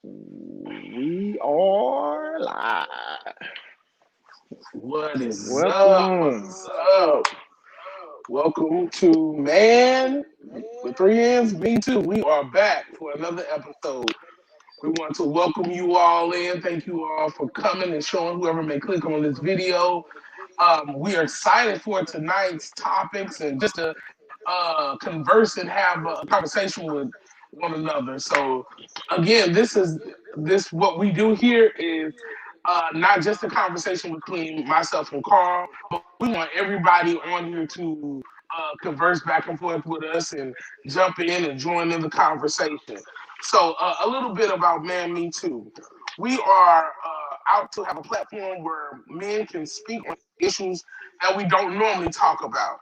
We are live. What is up? Welcome. What's up? Welcome to Man with Three Ends, Me Too. We are back for another episode. We want to welcome you all in. Thank you all for coming and showing whoever may click on this video. We are excited for tonight's topics and just to converse and have a conversation with one another. So, again, this what we do here is not just a conversation between myself and Carl, but we want everybody on here to converse back and forth with us and jump in and join in the conversation. So, a little bit about Man Me Too. We are out to have a platform where men can speak on issues that we don't normally talk about.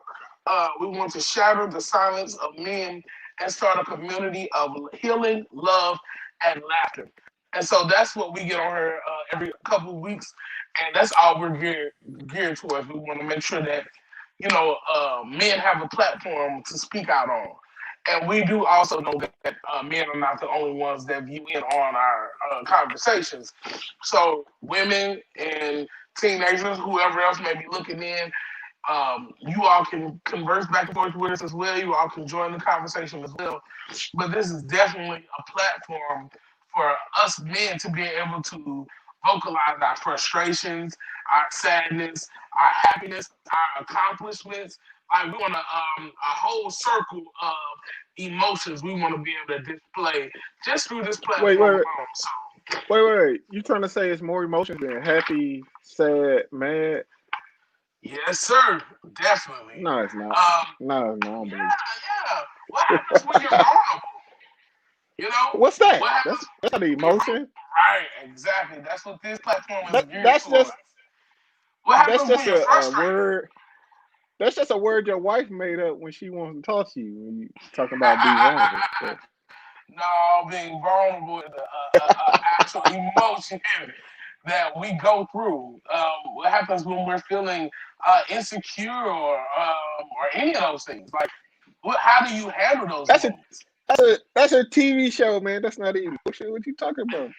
We want to shatter the silence of men and start a community of healing, love, and laughter. And so that's what we get on here every couple of weeks, and that's all we're geared towards. We want to make sure that men have a platform to speak out on. And we do also know that men are not the only ones that view in on our conversations. So women and teenagers, whoever else may be looking in, you all can converse back and forth with us as well. You all can join the conversation as well. But this is definitely a platform for us men to be able to vocalize our frustrations, our sadness, our happiness, our accomplishments. Like we want a whole circle of emotions we want to be able to display just through this Wait, platform wait, alone. So wait. You trying to say it's more emotions than happy, sad, mad? yes, sir, definitely. No, it's not. Um, No, I don't yeah, believe. yeah. What happens when you're vulnerable? You know, What's that? what happens That's not an when you're emotion. right? Exactly. That's what this platform is That geared that's towards. just What that's happens when just you're a frustrated? word. That's just a word your wife made up when she wants to talk to you. When you talking about be vulnerable. So No, being vulnerable is a actual emotion that we go through. What happens when we're feeling insecure or any of those things? Like, how do you handle those that's a moments? that's a TV show, man. That's not an emotion. What you talking about?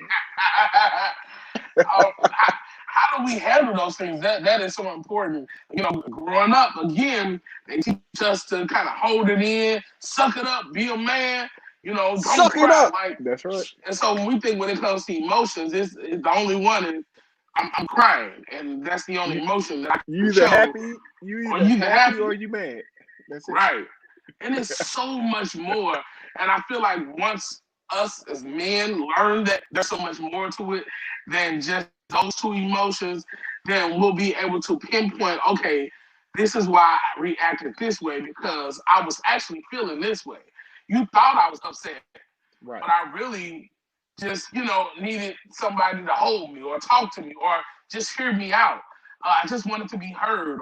How do we handle those things? That is so important. Growing up again, they teach us to kind of hold it in, suck it up, be a man. Don't Suck it cry. up. Like, That's right. and so when it comes to emotions, it's the only one is I'm crying, and that's the only You emotion that I you can either show. happy, you Or either you either happy happy, or you mad. That's it. right? And it's so much more. And I feel like once us as men learn that there's so much more to it than just those two emotions, then we'll be able to pinpoint, okay, this is why I reacted this way because I was actually feeling this way. You thought I was upset, Right. but I really just, needed somebody to hold me or talk to me or just hear me out. I just wanted to be heard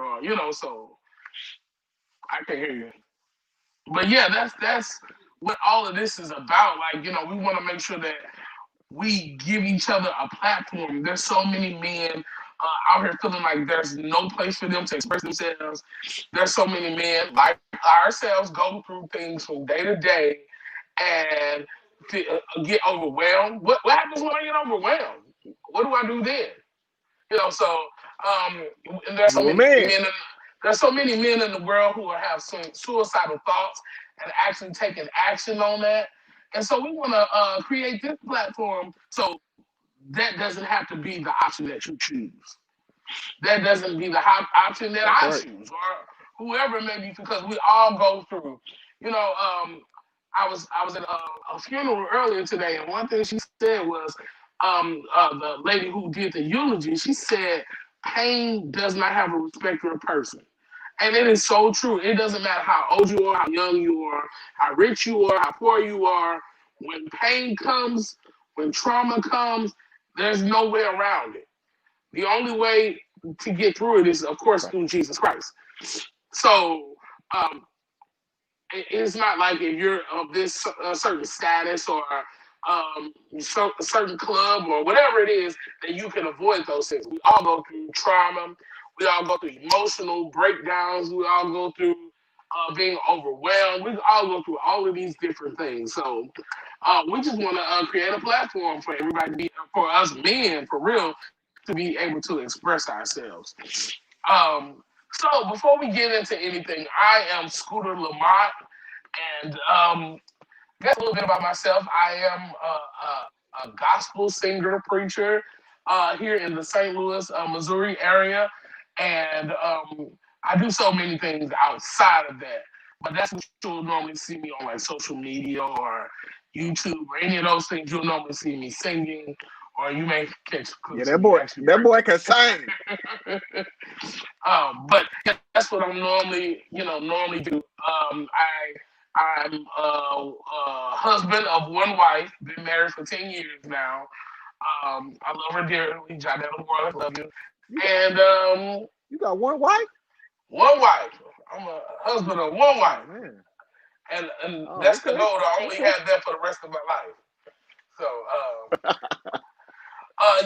so I can hear you. But yeah, that's what all of this is about. Like, we want to make sure that we give each other a platform. There's so many men out here feeling like there's no place for them to express themselves. There's so many men like ourselves go through things from day to day and get overwhelmed. What happens when I get overwhelmed? What do I do then? So um, and there's so You a many man. men. There's so many men in the world who have some suicidal thoughts and actually taking action on that. And so we want to create this platform so that doesn't have to be the option that you choose. That doesn't be the option that That's I right. choose or whoever it may be because we all go through. You know, um, I was at a funeral earlier today, and one thing she said was, the lady who did the eulogy, she said, pain does not have a respect of person. And it is so true. It doesn't matter how old you are, how young you are, how rich you are, how poor you are. When pain comes, when trauma comes, there's no way around it. The only way to get through it is, of course, Right. through Jesus Christ. So um, it's not like if you're of this certain status or a certain club or whatever it is that you can avoid those things. We all go through trauma. We all go through emotional breakdowns. We all go through being overwhelmed. We all go through all of these different things. So we just want to create a platform for everybody to be, for us men, for real, to be able to express ourselves. So before we get into anything, I am Scooter Lamont, and guess a little bit about myself. I am a gospel singer, preacher here in the St. Louis, Missouri area, and I do so many things outside of that. But that's what you'll normally see me on like social media or YouTube or any of those things. You'll normally see me singing, or you may catch Yeah, see me actually that boy can sing. but yeah, that's what I'm normally do. I'm a husband of one wife, been married for 10 years now. I love her dearly, Janelle World, I love you. You got And you got one wife? one wife. I'm a husband of one Oh wife, man. and Oh, that's the okay. goal to only Okay. have that for the rest of my life. So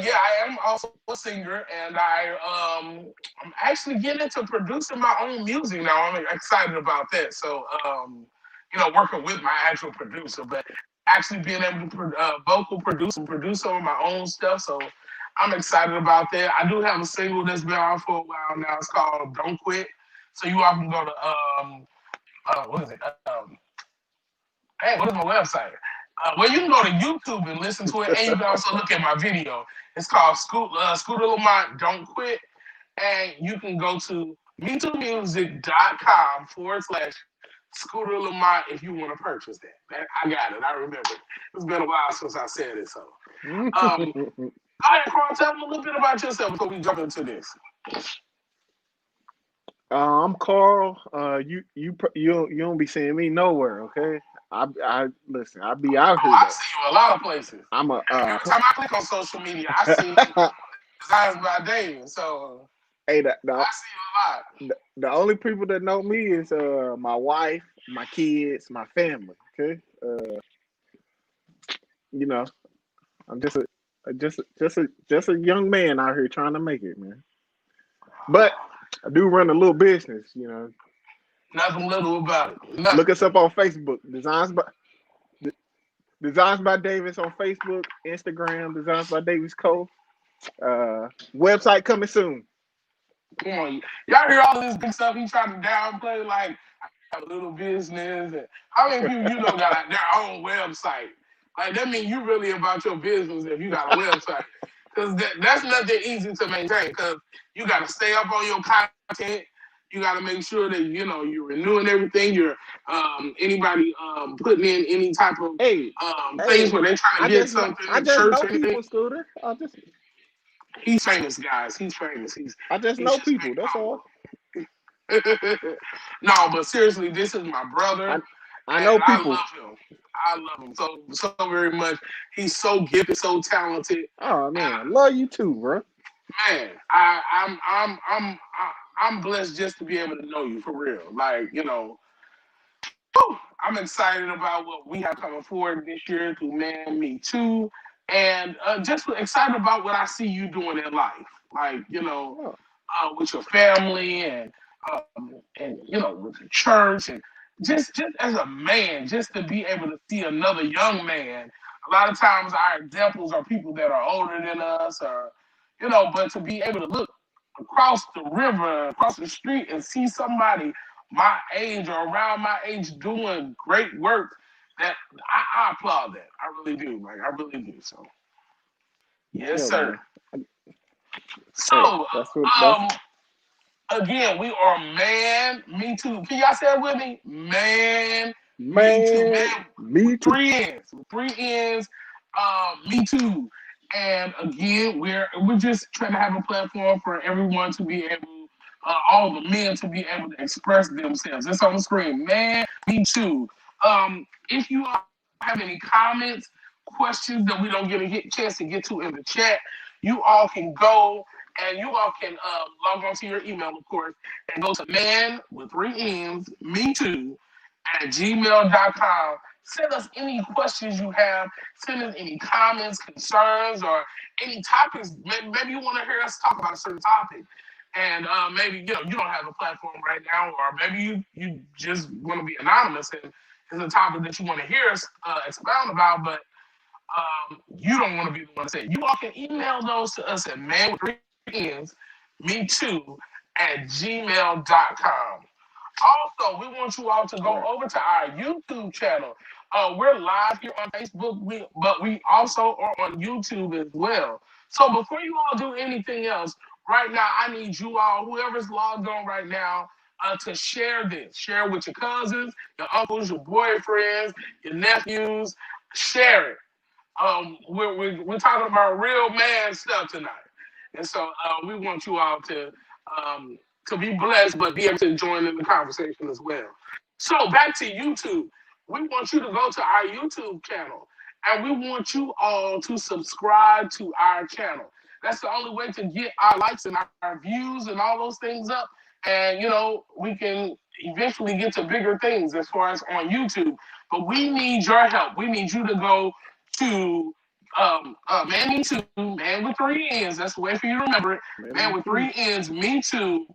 yeah, I am also a singer, and I'm actually getting into producing my own music now. I'm excited about that. So working with my actual producer, but actually being able to vocal produce and produce some of my own stuff. So I'm excited about that. I do have a single that's been out for a while now. It's called "Don't Quit." So you all can go to what is it? Hey, what is my website? Well, you can go to YouTube and listen to it, and you can also look at my video. It's called Scooter Lamont, Don't Quit. And you can go to me2music.com /Scooter Lamont if you want to purchase that. I got it. I remember it. It's been a while since I said it. So, go ahead, Carl, tell me a little bit about yourself before we jump into this. I'm Carl. You don't be seeing me nowhere, okay? I listen. I be out Oh, here I though. see you a lot of places. I'm a Every time I click on social media, I see Designs by David. So, hey I see you a lot. the only people that know me is my wife, my kids, my family. Okay, you know I'm just a young man out here trying to make it, man. But I do run a little business. Nothing little about it. Nothing. Look us up on Facebook. Designs by Davis on Facebook, Instagram. Designs by Davis Co. Website coming soon. Come on, y'all hear all this big stuff he trying to downplay, like I have a little business. And how many people got their own website? Like that means you really about your business if you got a website, because that's nothing easy to maintain. Because you got to stay up on your content. You got to make sure that you're renewing everything. You're anybody putting in any type of Hey, things hey, where they're trying to get something, I just shirts know or anything. people, Scooter. He's famous, guys. He's famous. I just He's know just people. That's all. no, but seriously, this is my brother, I I know and I people. love him. I love him so very much. He's so gifted, so talented. Oh man, love you too, bro. Man, I'm blessed just to be able to know you for real. Like whew, I'm excited about what we have coming forward this year through Man Me Too, and just excited about what I see you doing in life. Like Oh, with your family and with the church and just as a man, just to be able to see another young man. A lot of times our examples are people that are older than us, or but to be able to look across the river, across the street, and see somebody my age or around my age doing great work, that I applaud that. I really do. Like I really do. So yes, yeah, sir. man. Hey, So that's what that's um again, we are Man Me Too. Can y'all say it with me? Man Me Too. man. Man with Me too. three N's. With three N's. Me Too. And again, we're just trying to have a platform for everyone to be able, all the men to be able to express themselves. It's on the screen. Man Me Too. If you all have any comments, questions that we don't get a chance to get to in the chat, you all can go and you all can log on to your email, of course, and go to man with three N's, me too, at gmail.com. Send us any questions you have. Send us any comments, concerns, or any topics. Maybe you want to hear us talk about a certain topic. And maybe you don't have a platform right now, or maybe you just want to be anonymous and it's a topic that you want to hear us expound about, but you don't want to be the one to say it. You all can email those to us at man with three ends, me too, at gmail.com. Also, we want you all to go Right. over to our YouTube channel. We're live here on Facebook, but we also are on YouTube as well. So before you all do anything else, right now, I need you all, whoever's logged on right now, to share this. Share with your cousins, your uncles, your boyfriends, your nephews. Share it. We're talking about real man stuff tonight, and so we want you all to be blessed, but be able to join in the conversation as well. So back to YouTube, we want you to go to our YouTube channel, and we want you all to subscribe to our channel. That's the only way to get our likes and our views and all those things up, and we can eventually get to bigger things as far as on YouTube. But we need your help. We need you to go to Man Me Too, Man with three N's. That's the way for you to remember it. Man, Man me with too. three N's, Me Too,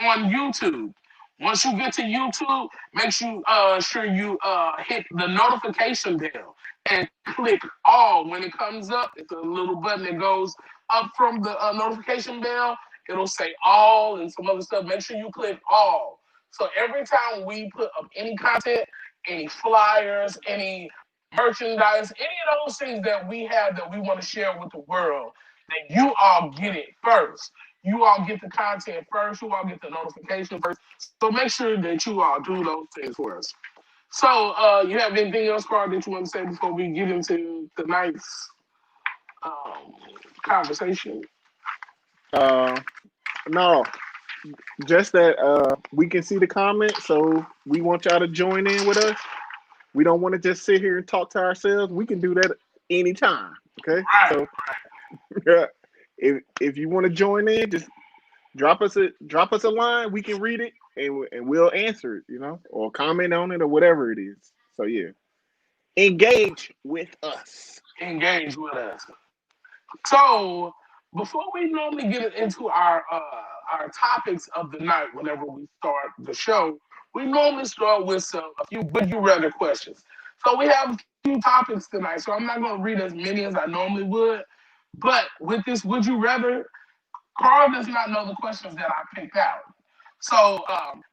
on YouTube. Once you get to YouTube, make sure you hit the notification bell and click all. When it comes up, it's a little button that goes up from the notification bell. It'll say all and some other stuff. Make sure you click all. So every time we put up any content, any flyers, any merchandise, any of those things that we have that we want to share with the world, that you all get it first. You all get the content first. You all get the notification first. So make sure that you all do those things for us. So, you have anything else, Carl, that you want to say before we get into tonight's um, conversation? Uh, no, just that we can see the comments, so we want y'all to join in with us. We don't want to just sit here and talk to ourselves. We can do that anytime. Okay, Right. so if you want to join in, just drop us a line. We can read it and we'll answer it. Or comment on it or whatever it is. So yeah, engage with us. Engage with us. So, before we normally get into our topics of the night, whenever we start the show, we normally start with a few would you rather questions. So we have a few topics tonight. So I'm not going to read as many as I normally would, but with this would you rather, Carl does not know the questions that I picked out. So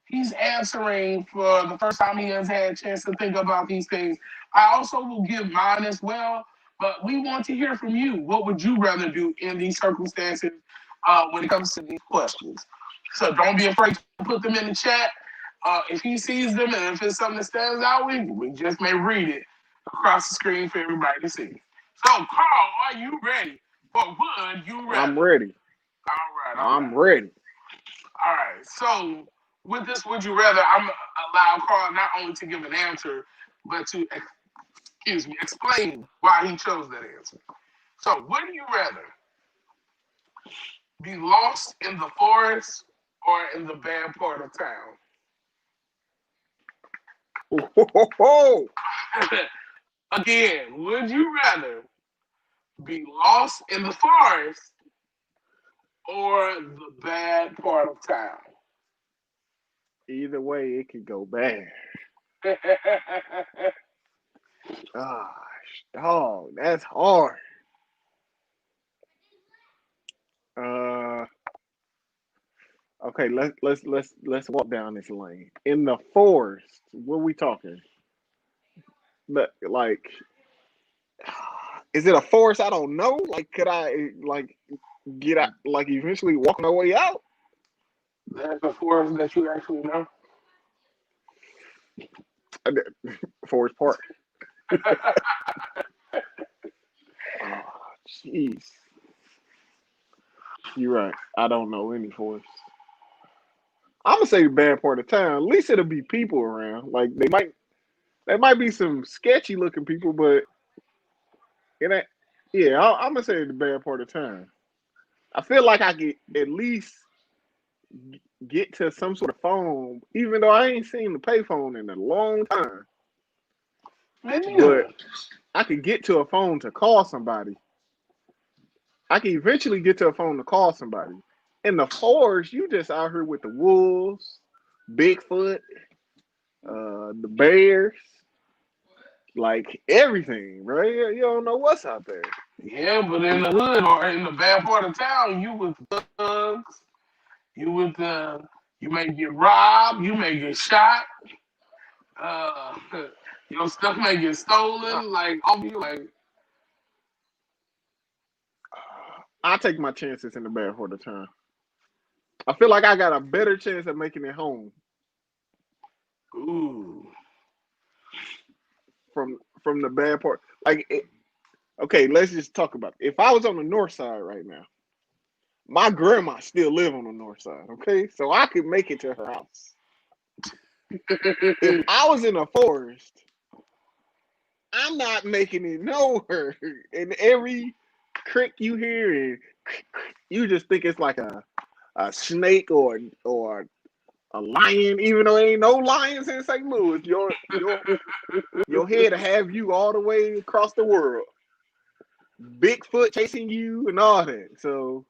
he's answering for the first time he has had a chance to think about these things. I also will give mine as well, but we want to hear from you. What would you rather do in these circumstances when it comes to these questions? So don't be afraid to put them in the chat. If he sees them and if it's something that stands out, we just may read it across the screen for everybody to see. So, Carl, are you ready for would you rather? I'm ready. All right, all I'm right. ready. All right. So with this, would you rather? I'm allow Carl not only to give an answer, but to explain why he chose that answer. So, would you rather be lost in the forest or in the bad part of town? Ho. Again, would you rather be lost in the forest or the bad part of town? Either way, it could go bad. Gosh, dog, that's hard. Uh, okay, let's walk down this lane. In the forest, what are we talking? Like, is it a forest I don't know? Like, could I like get out? Like, eventually walk my way out? That's a forest that you actually know. Forest Park. Oh, jeez. You're right. I don't know any forest. I'm gonna say the bad part of town. At least it'll be people around. Like there might be some sketchy looking people, but it ain't. Yeah, I'm gonna say the bad part of town. I feel like I could at least get to some sort of phone, even though I ain't seen the payphone in a long time. Me But neither. I could get to a phone to call somebody. I can eventually get to a phone to call somebody. In the forest, you just out here with the wolves, Bigfoot, the bears, like everything, right? You don't know what's out there. Yeah, but in the hood or in the bad part of town, you with thugs, you with you may get robbed, you may get shot, uh, your stuff may get I, stolen, like off you, like, I take my chances in the bad part of town. I feel like I got a better chance of making it home ooh, from the bad part. Okay, let's just talk about it. If I was on the north side right now, my grandma still live on the north side. Okay, so I could make it to her house. If I was in a forest, I'm not making it nowhere. And every crick you hear, and you just think it's like a snake or a lion, even though there ain't no lions in St. Louis. Your head to have you all the way across the world. Bigfoot chasing you and all that. So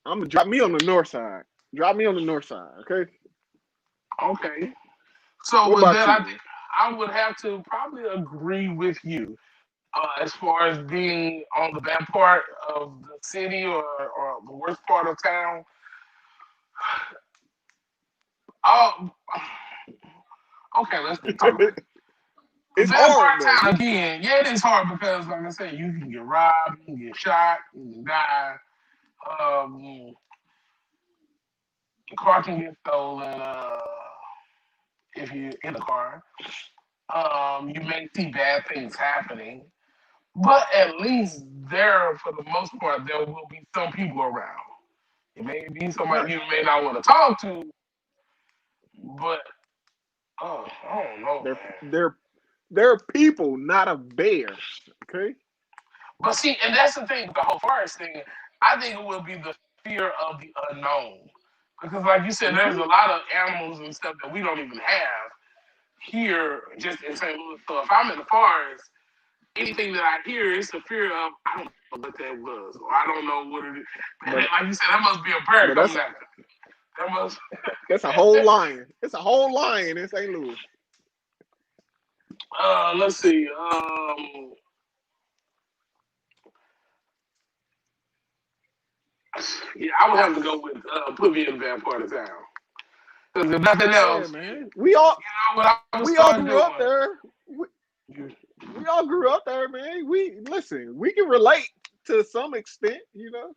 I'm gonna drop me on the north side. Drop me on the north side, okay? okay. So What with about that, you? I would have to probably agree with you as far as being on the bad part of the city or the worst part of town. Oh, okay, let's talk about it. The It's bad part hard of though. town again, yeah, it is hard because, like I said, you can get robbed, you can get shot, you can die. Um, your car can get stolen if you're in the car. You may see bad things happening, but at least there, for the most part, there will be some people around. It may be Right. somebody you may not want to talk to, but I don't know, They're man. they're they're people, not a bear. Okay? But see, and that's the thing with the whole forest thing. I think it will be the fear of the unknown. Because, like you said, there's a Hmm. lot of animals and stuff that we don't even have here just in St. Louis. So if I'm in the forest, anything that I hear is the fear of, I don't know what that was, or I don't know what it is. And But like you said, that must be a bird but coming after me. That must. that's a whole lion. It's a whole lion in St. Louis. Let's see. Yeah, I would have to go with put me in the bad part of town. Because if nothing Yeah, else, man. you know what I would We all start grew up doing? there. We all grew up there, man. We listen. We can relate to some extent, you know.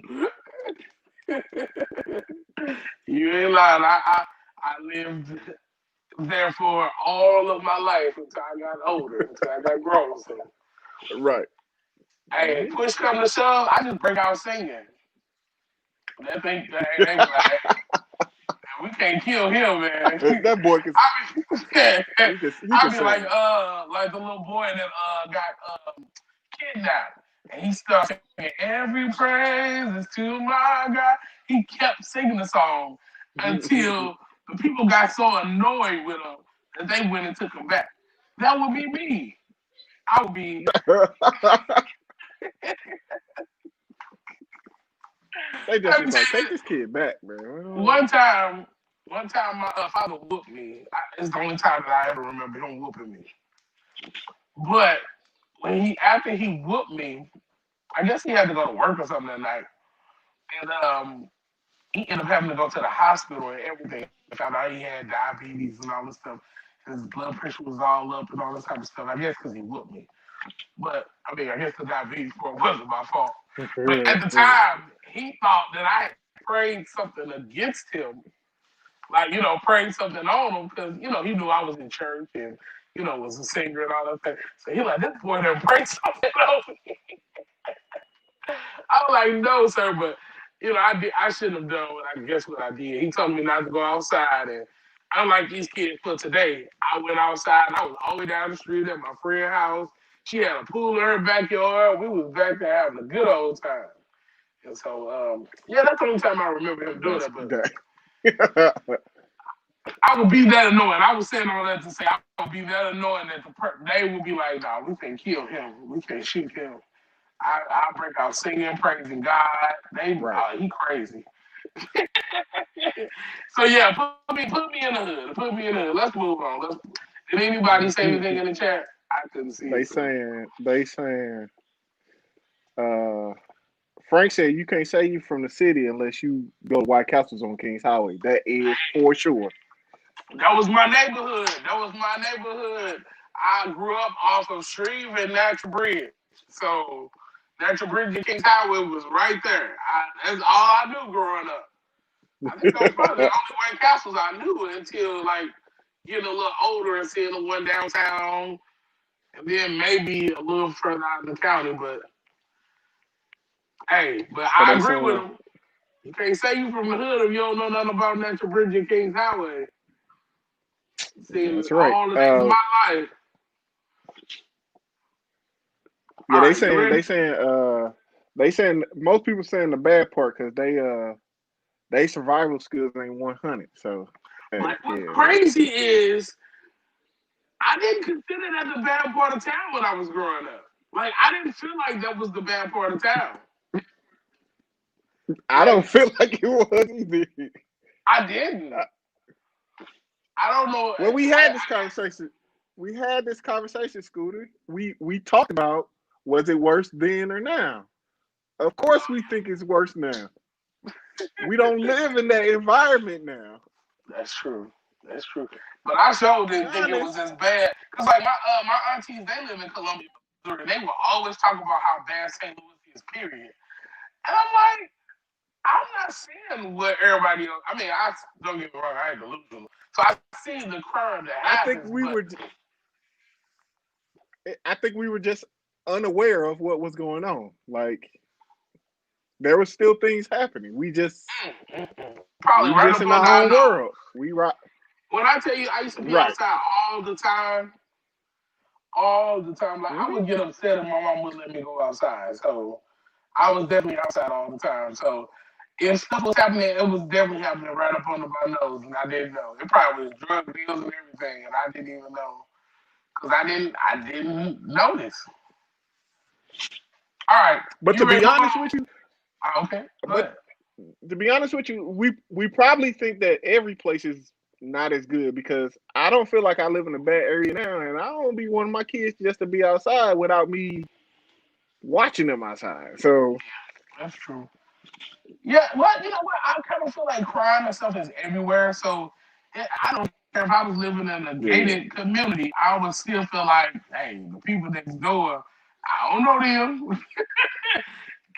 You ain't lying. I lived there for all of my life until I got older, until I got grown. So, Right. hey, Hmm. push come to shove, I just break out singing. That thing, they be like, we can't kill him, man. That boy can he I can be sing. like the little boy that got kidnapped, and he started singing "Every praise is to my God." He kept singing the song until the people got so annoyed with him that they went and took him back. That would be me. I would be. They just Let me was tell like, take you this kid back, man. this. One time, my father whooped me. It's the only time that I ever remember him whooping me. But when after he whooped me, I guess he had to go to work or something that night, and he ended up having to go to the hospital and everything. Found out he had diabetes and all this stuff. His blood pressure was all up and all this type of stuff. I guess because he whooped me. But I mean, I guess the diabetes part wasn't my fault. But at the time, he thought that I had prayed something against him, like prayed something on him because he knew I was in church and was a singer and all that thing. So he like, this boy done prayed something on me. I was like, no, sir, but I shouldn't have done what I guess what I did. He told me not to go outside, and unlike these kids for today, I went outside. And I was all the way down the street at my friend's house. She had a pool in her backyard. We was back there having a good old time. And so, yeah, that's the only time I remember him doing That's it. But that. I would be that annoying. I was saying all that to say I would be that annoying that they would be like, "Nah, we can't kill him. We can't shoot him." I break out singing, praising God. Right. He crazy. So yeah, put me in the hood. Put me in the hood. Let's move on. Did anybody say anything in the chat? I couldn't see they it. So. saying uh Frank said you can't say you from the city unless you go to White Castles on Kings Highway. That is for sure. That was my neighborhood. I grew up off of Shreve and Natural Bridge. So Natural Bridge and Kings Highway was right there. That's all I knew growing up. I think that was probably the only White Castles I knew until like getting a little older and seeing the one downtown, and then maybe a little further out in the county. But hey, but So I they agree with saying him. You can't say you from the hood if you don't know nothing about Natural Bridge and Kings Highway. Seen that's right. all the days of my life. Yeah, All right, you ready? they saying most people saying the bad part because they survival skills ain't 100. So hey, Like, what's yeah, crazy is I didn't consider that the bad part of town when I was growing up. Like, I didn't feel like that was the bad part of town. I don't Like, feel like it was either. I didn't. I don't know. Well, we had this conversation. We had this conversation, Scooter. We talked about was it worse then or now? Of course, we think it's worse now. We don't live in that environment now. That's true. That's true. But I sure didn't think it was as bad. Cause like my aunties, they live in Columbia, Missouri. They will always talk about how bad St. Louis is. Period. And I'm like, I'm not seeing what everybody else. I mean, I don't get me wrong, I ain't delusional. So I see the crime that I think happens, we but were. I think we were just unaware of what was going on. Like there were still things happening. probably We right just up in under our our own nose. world. We right. When I tell you, I used to be Right. outside all the time. All the time. Like I Mm-hmm. would get upset if my mom wouldn't let me go outside. So I was definitely outside all the time. So if stuff was happening, it was definitely happening right up under my nose, and I didn't know. It probably was drug deals and everything, and I didn't even know because I didn't notice. All right, But you to ready be to move honest on? with you, Okay, go but ahead. to be honest with you, we probably think that every place is not as good because I don't feel like I live in a bad area now, and I don't be wanting my kids just to be outside without me watching them outside. So That's true. Yeah, well, you know what? I kind of feel like crime and stuff is everywhere. So I don't care if I was living in a yeah, gated community, I would still feel like, hey, the people next door, I don't know them.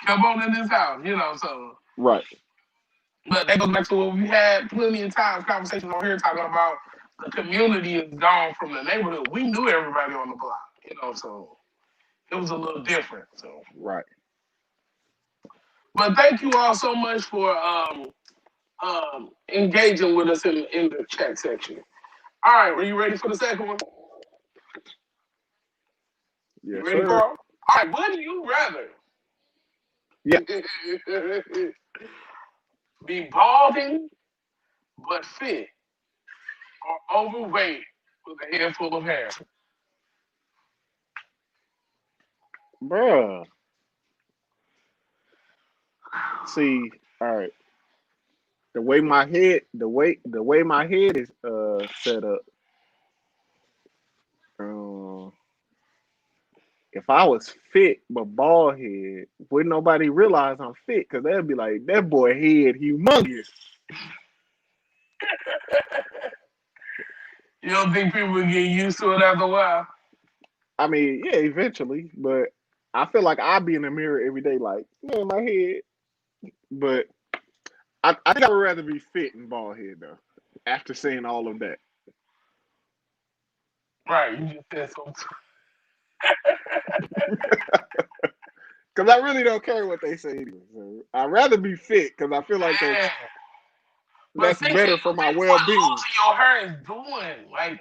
Come on in this house, you know. So, right. but that goes back to what we had plenty of times conversations over here talking about. The community is gone from the neighborhood. We knew everybody on the block, you know. So it was a little different. So, Right. but thank you all so much for engaging with us in the chat section. All right, are you ready for the second one? You Yes, ready, sir. Carl? All right, what do you rather? Yeah. Be balding but fit or overweight with a head full of hair? Bruh. See, all right. The way my head is set up. Uh, if I was fit but bald head, wouldn't nobody realize I'm fit? Because they'd be like, that boy head humongous. You don't think people would get used to it after a while? I mean, yeah, eventually, but I feel like I'd be in the mirror every day, like, man, my head. But I think I would rather be fit and bald head though. After saying all of that, Right, you just said so. because I really don't care what they say anyway. So I'd rather be fit because I feel like Yeah. But that's better for my think well what being. losing your hair is doing. Like,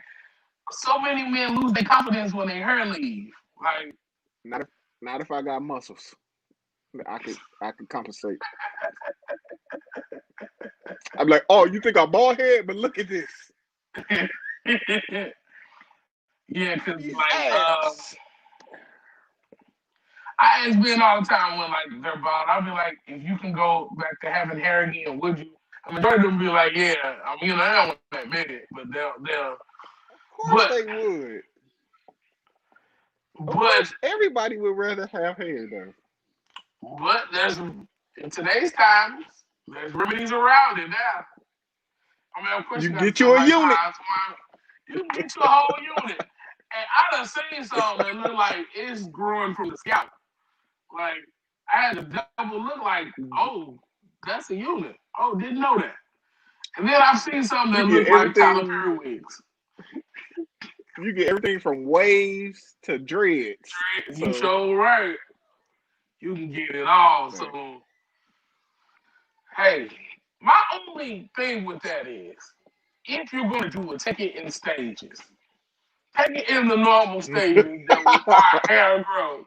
so many men lose their confidence when their hair leave. Like, Not if not if I got muscles. I could compensate. I'm like, oh, you think I'm bald head, but look at this. yeah, because These like abs. I ask Ben all the time when like they're bald. I'll be like, if you can go back to having hair again, would you? A majority of them be like, yeah. I mean, I don't want to admit it, but they'll. Of course But they would. Of but course, everybody would rather have hair though. there's in today's times there's remedies around it now. I mean, of course You you got to get feel you a like unit. you can get you a whole unit. And I done seen something that look like it's growing from the scalp. Like I had to double look like, oh, that's a unit. Oh, didn't know that. And then I've seen something You that get looked like Tyler everything. Perry wigs. You get everything from waves to dreads. You So, show right. You can get it all. right. So hey, my only thing with that is if you're gonna do it, take it in stages. Take it in the normal stages that require hair growth.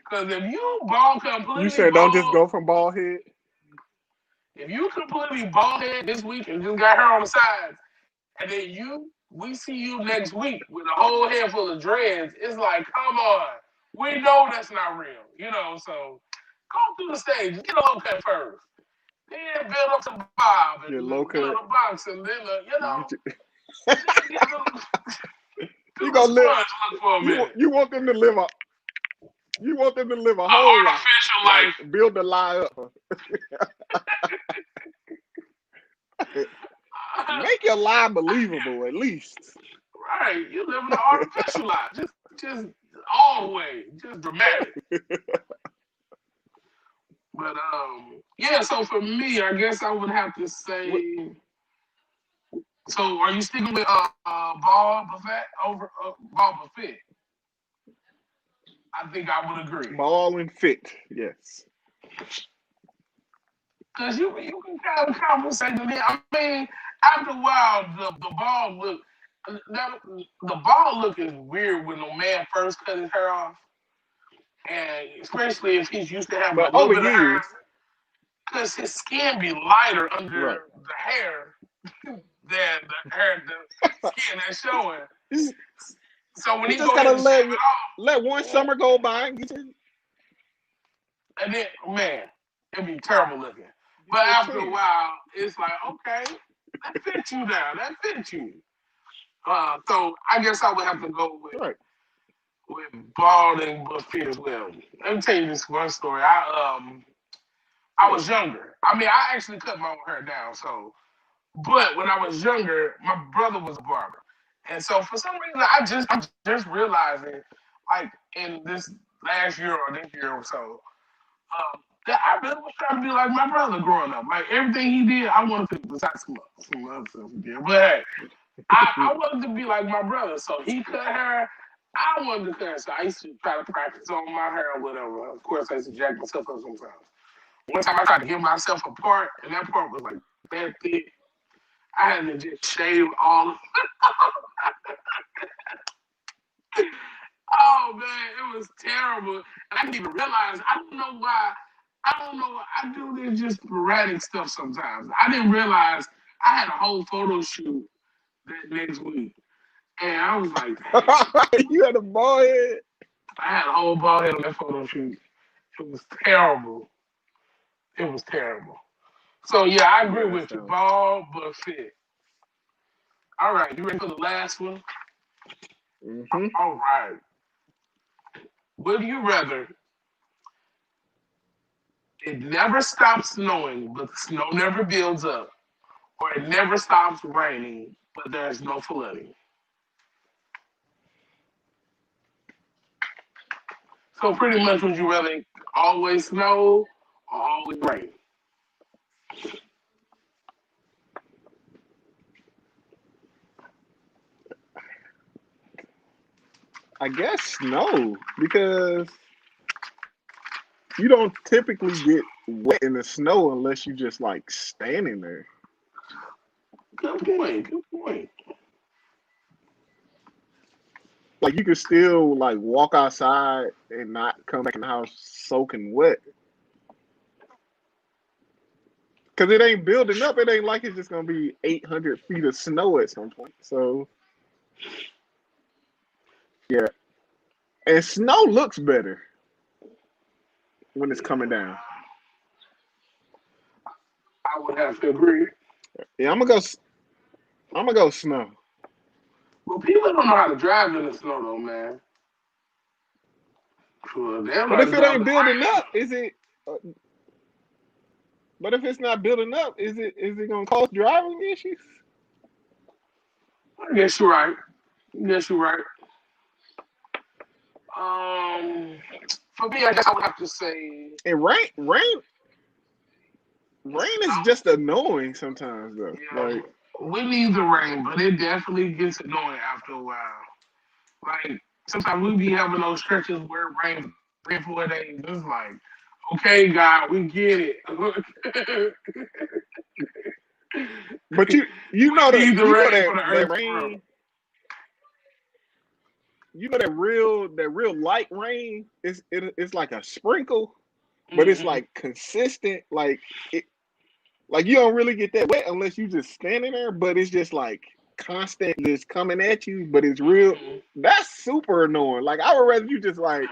Because if you bald You completely said don't just bald, go from bald head. if you completely bald head this week and just got hair on the sides, and then we see you next week with a whole head full of dreads, it's like, come on. We know that's not real, so go through the stage, get a low cut first. Then build up to bob and Your low build cut. a box and then, You then get the, do the gonna live. sponge look for a minute. You want them to live a. You want them to live a An whole life. artificial Like life. build the lie up. Make your lie believable at least. Right. You're living an artificial life. Just all the way. Just dramatic. But yeah, so for me, I guess I would have to say. So, are you sticking with Ball Buffet over Ball Buffet? I think I would agree. Ball and fit, yes. Cause you can kind of conversate with me. I mean, after a while, the ball look is weird when the man first cut his hair off, and especially if he's used to having a But little over bit of hair, years, because his skin be lighter under right. the hair than the skin that's showing. So when You he just go ahead gotta and shave it off, let one summer go by and and then man, it'd be terrible looking. But get after you a while, it's like, okay, that fits you now. That fits you. So I guess I would have to go right. with bald and buffet as well. Let me tell you this one story. I was younger. I mean, I actually cut my own hair down. But when I was younger, my brother was a barber, and so for some reason, I'm just realizing, like in this last year or this year or so, that I really was trying to be like my brother growing up. Like everything he did, I wanted to besides some other stuff he did. But hey, I wanted to be like my brother. So he cut hair. I wanted to cut hair. So I used to try to practice on my hair or whatever. Of course, I used to jack myself up sometimes. One time I tried to give myself a part, and that part was like that thick. I had to just shave all of it. Oh man, it was terrible. And I didn't even realize, I don't know why. I don't know. I do this just sporadic stuff sometimes. I didn't realize I had a whole photo shoot that next week. And I was like, You had a bald head. I had a whole bald head on that photo shoot. It was terrible. It was terrible. So yeah, I agree with you. Bald but fit. All right, you ready for the last one? Mm-hmm. All right. Would you rather it never stops snowing, but the snow never builds up, or it never stops raining, but there's no flooding? So pretty much, would you rather always snow or always rain? I guess no, because you don't typically get wet in the snow unless you just like standing there. Good point. Good point. Like you could still like walk outside and not come back in the house soaking wet. Cause it ain't building up. It ain't like it's just gonna be 800 feet of snow at some point. So yeah, and snow looks better. when it's coming down. I would have to agree. Yeah, I'm gonna go. I'm gonna go snow. But people don't know how to drive in the snow, though, man. Sure, they don't know But how if to it drive in ain't the building rain. up, is it? But if it's not building up, is it? Is it gonna cause driving issues? I guess you're right. I guess you're right. Um, for me, I guess I would have to say And rain is snow. just annoying sometimes though. Yeah, Like, we need the rain, but it definitely gets annoying after a while. Like sometimes we be having those stretches where it rains 3 or 4 days. It's like, okay, God, we get it. but you We know that need the rain that for the that earth to grow. rain. You know that real light rain is it's like a sprinkle, but it's Mm-hmm. like consistent. Like you don't really get that wet unless you just standing there. But it's just like constant, just coming at you. But it's real. Mm-hmm. That's super annoying. Like I would rather you just like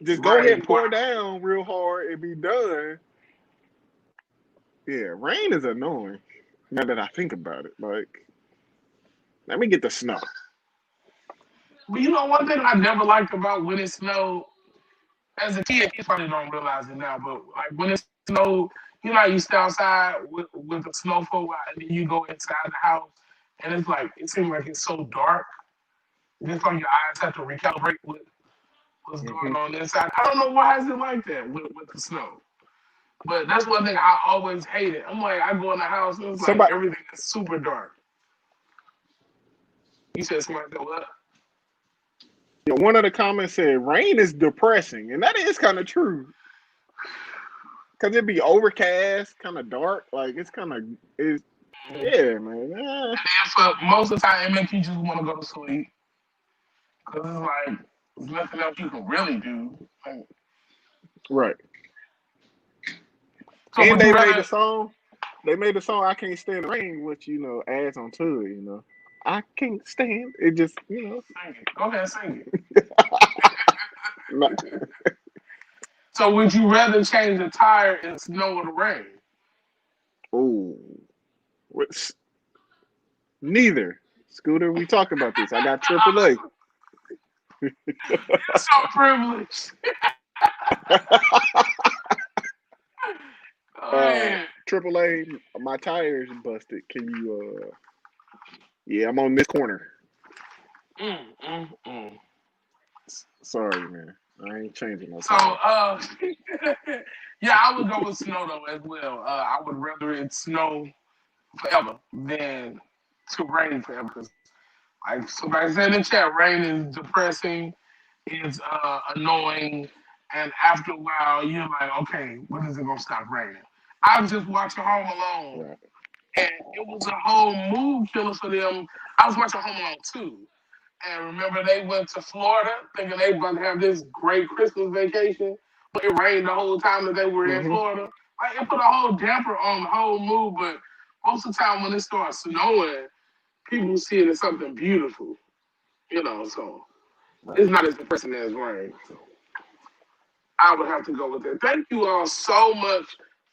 just go ahead Right. and pour down real hard and be done. Yeah, rain is annoying. Now that I think about it, like let me get the snow. But you know, one thing I never liked about when it snowed as a kid, you probably don't realize it now, but like when it snowed, you know, how you stay outside with the snow for a while, and then you go inside the house, and it's like it seems like it's so dark. Just like your eyes have to recalibrate with what's Hmm. going on inside. I don't know why is it like that with the snow, but that's one thing I always hated. I'm like, I go in the house and it's like Somebody, everything is super dark. You said something like that. What? one of the comments said rain is depressing, and that is kind of true. Cause it be overcast, kind of dark. Like it's kind of it's And yeah, man. for most of the time, it makes you just want to go to sleep because it's like there's nothing else you can really do. Like, Right. so And would you they made the rather song. They made the song "I Can't Stand the Rain," which adds on to it. I can't stand it. Just sing it? Go ahead, sing not, it. So would you rather change the tire in snow or the rain? oh, neither. Scooter, we talked about this. I got AAA. You're so privileged. Go ahead. AAA. My tires busted. Can you? Yeah, I'm on this corner. Mm, mm, mm. Sorry, man. I ain't changing no So, tires. yeah, I would go with snow though as well. I would rather it snow forever than to rain forever. 'Cause, like somebody said in the chat, rain is depressing, it's annoying, and after a while, you're like, okay, when is it gonna stop raining? I was just watching Home Alone, Right. and it was a whole mood killer for them. I was watching Home Alone 2. And remember, they went to Florida thinking they were going to have this great Christmas vacation, but it rained the whole time that they were in Hmm. Florida. Like, it put a whole damper on the whole mood, but most of the time when it starts snowing, people see it as something beautiful, so Right. it's not as depressing as rain. So I would have to go with it. Thank you all so much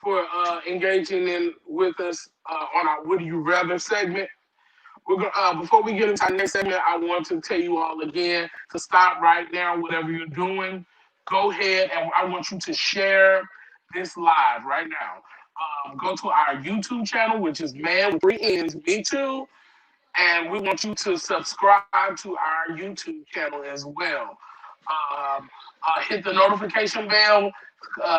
for engaging in with us on our Would You Rather segment. We're gonna, before we get into our next segment, I want to tell you all again to stop right now, whatever you're doing. Go ahead and I want you to share this live right now. Go to our YouTube channel, which is Man with Three Ends, me too, and we want you to subscribe to our YouTube channel as well. Um, hit the notification bell,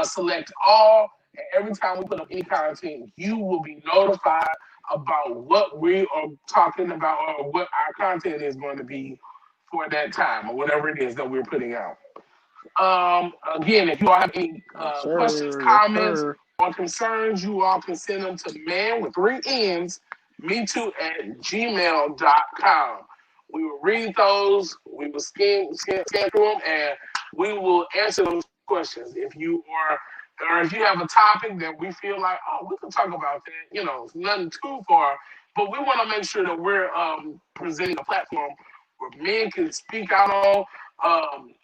select all, and every time we put up any content, you will be notified about what we are talking about or what our content is going to be for that time or whatever it is that we're putting out. Again, if you all have any Yes, questions, sir. Yes, comments, sir. or concerns, you all can send them to man with three N's, me too, at gmail.com. We will read those, we will scan through them, and we will answer those questions. If you are or if you have a topic that we feel like, oh, we can talk about that, it's nothing too far, but we want to make sure that we're presenting a platform where men can speak out on,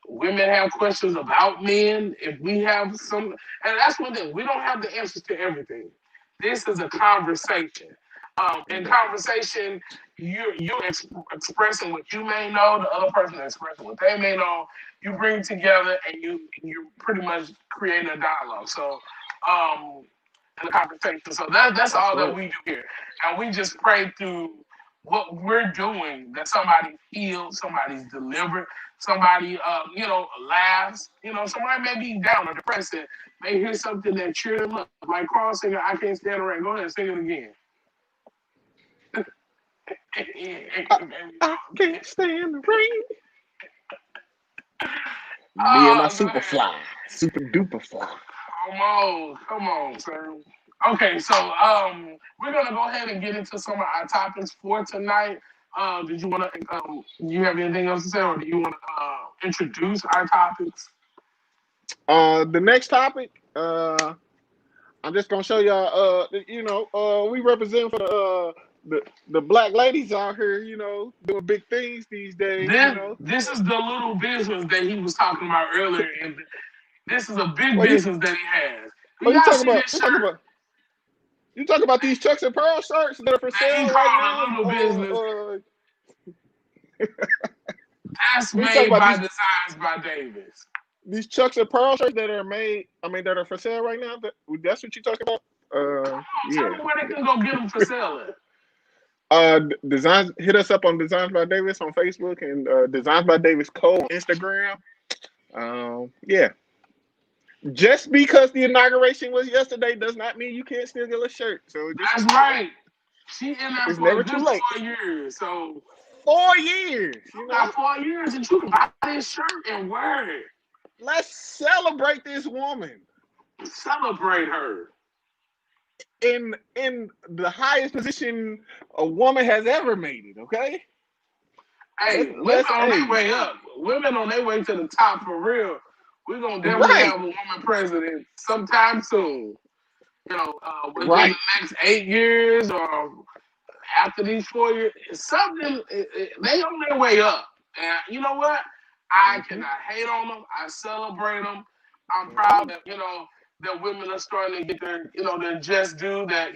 Women have questions about men. If we have some, and that's one thing, we don't have the answers to everything. This is a conversation. In conversation, you're expressing what you may know, the other person expressing what they may know. You bring it together, and you pretty much creating a dialogue. So, um, in a conversation. So that's That's all that right. we do here, and we just pray through what we're doing that somebody's healed, somebody's delivered, somebody laughs. Somebody may be down or depressed and may hear something that cheer them up. Like Carl singing, "I Can't Stand the Rain." Go ahead, sing it again. I, I can't stand the rain. Me and my Oh super man. fly, super duper fly. Come on, sir. Okay, so we're gonna go ahead and get into some of our topics for tonight. Did you want to? Do you have anything else to say, or do you want to introduce our topics? The next topic, I'm just gonna show y'all. We represent for the black ladies out here. Doing big things these days. This is the little business that he was talking about earlier, and this is a big Well, business that he has. Do oh, you y'all talking see about? this You talking shirt about? You talking about these Chucks and Pearl shirts that are for that he sale right called now? a little business? That's We talking made about by Designs by Davis. these Chucks and Pearl shirts that are made. I mean, that are for sale right now. That's what you talking about? Tell Yeah. me where they can go get them for selling. Designs. Hit us up on Designs by Davis on Facebook and Designs by Davis Co on Instagram. Yeah. Just because the inauguration was yesterday does not mean you can't still get a shirt. So just That's right. She in there it's for a never too good late. 4 years. So 4 years. you got 4 years and you can buy this shirt and wear it. Let's celebrate this woman Celebrate her. in the highest position a woman has ever made it. Okay. Hey, women Let's on their hey way up. Women on their way to the top for real. We're gonna definitely right have a woman president sometime soon. Within the right. next 8 years or after these 4 years, something they on their way up. And you know what? I Hmm. cannot hate on them. I celebrate them. I'm proud Hmm. that that women are starting to get their just due. That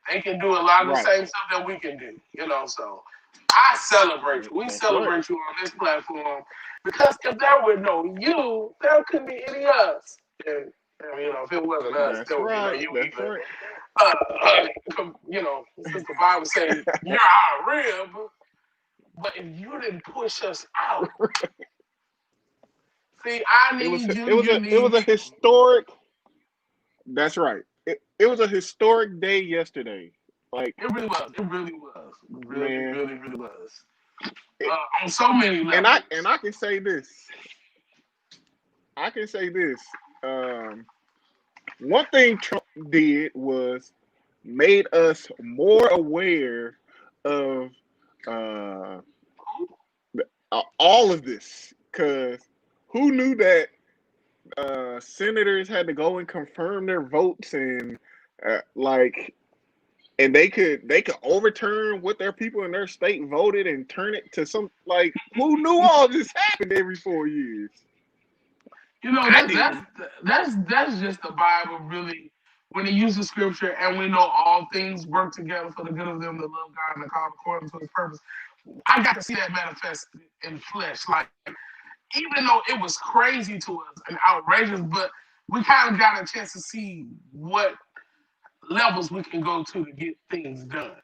they can do a lot of the Right. same stuff that we can do. So I celebrate you. We That's right. celebrate you on this platform because if there were no you, there couldn't be any us. And if it wasn't us, That's there would be no right. you That's either. right. Uh, since the Bible says you're our rib, but if you didn't push us out, see, I It was need you, it was you a it need was a me. historic. That's right. It was a historic day yesterday. Like It really was. It really was. It really, man, really, really was. On so many and I levels. and I can say this. I can say this. One thing Trump did was made us more aware of uh, all of this. Cause who knew that senators had to go and confirm their votes and like and they could overturn what their people in their state voted and turn it to some like who knew all this happened every 4 years? I That didn't. that's just the Bible really when it uses scripture and we know all things work together for the good of them that love God and are called according to his purpose. I got to see that manifest in flesh. Like even though it was crazy to us and outrageous, but we kind of got a chance to see what levels we can go to get things done.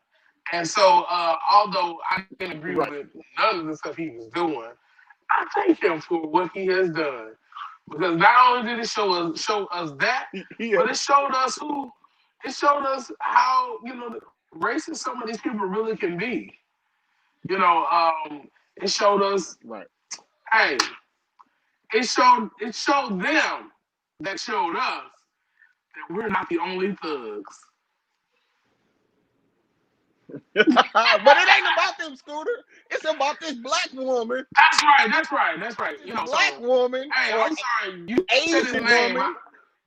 And so, although I didn't agree Right. with none of the stuff he was doing, I thank him for what he has done because not only did it show us that, Yeah. but it showed us how racist some of these people really can be. It showed us, Right. hey, it showed them that showed us that we're not the only thugs. But it ain't about them, Scooter. It's about this black woman, That's right. That's right. That's right. this black So woman hey, or I'm sorry. You said his Asian name. woman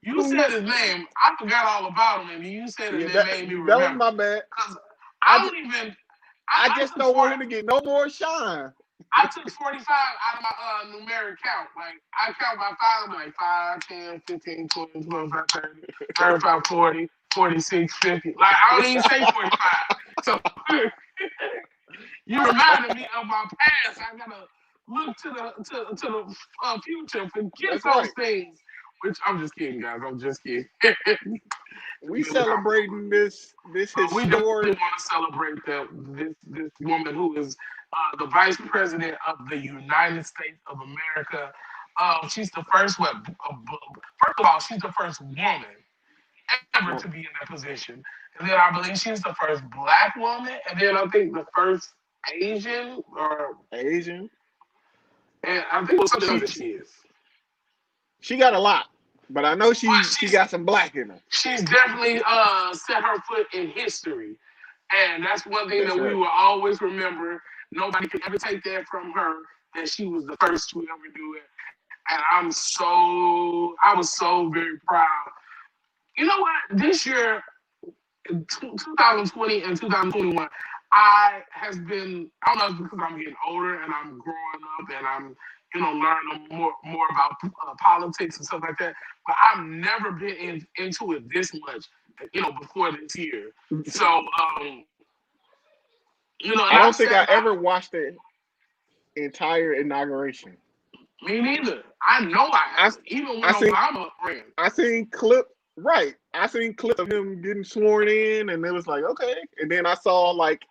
You who said his name. I forgot all about him, and you said it, yeah, and it that made me was remember. my bad. Cause I I just don't even. I I just don't support. want him to get no more shine. I took 45 out of my numeric count. Like, I count by five, I'm like 5, 10, 15, 20, 25, 30, 35, 40, 46, 50. Like, I don't even say 45. So, you reminded me of my past. I gotta look to the future, forget That's those right. things. Which I'm just kidding, guys. I'm just kidding. We celebrating this We definitely historic. want to celebrate that this woman who is the vice president of the United States of America. She's the first first of all, she's the first woman ever Oh, to be in that position, and then I believe she's the first black woman, and then I think the first Asian, or Asian. and I think it was something else She that she is. she got a lot, but I know But she got some black in her. she's definitely set her foot in history. And that's one thing That's that we right. will always remember. Nobody can ever take that from her, that she was the first to ever do it. And I was so very proud. You know what? This year, 2020 and 2021, I don't know if it's because I'm getting older and I'm growing up and I'm, learning more about politics and stuff like that. But I've never been into it this much, before this year. So, and I I've don't think said, I ever watched the entire inauguration. me neither. I know I I haven't. Even when I seen Obama ran. I seen clip right. I seen clips of him getting sworn in, and it was like okay. And then I saw like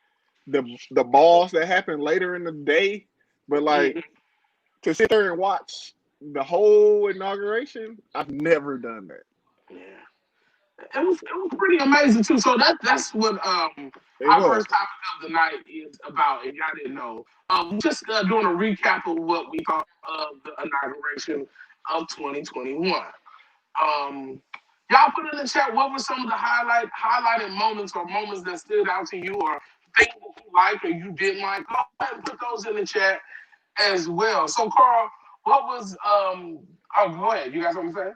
the balls that happened later in the day, but like Mhm. to sit there and watch the whole inauguration, I've never done that. Yeah. It was pretty amazing too. So that's what It our was. first topic of the night is about. If y'all didn't know, just doing a recap of what we thought of the inauguration of 2021. Um, y'all put in the chat what were some of the highlighted moments or moments that stood out to you, or things that you liked or you didn't like. Go ahead and put those in the chat as well. So Carl, what was Oh, go ahead. You got something to say?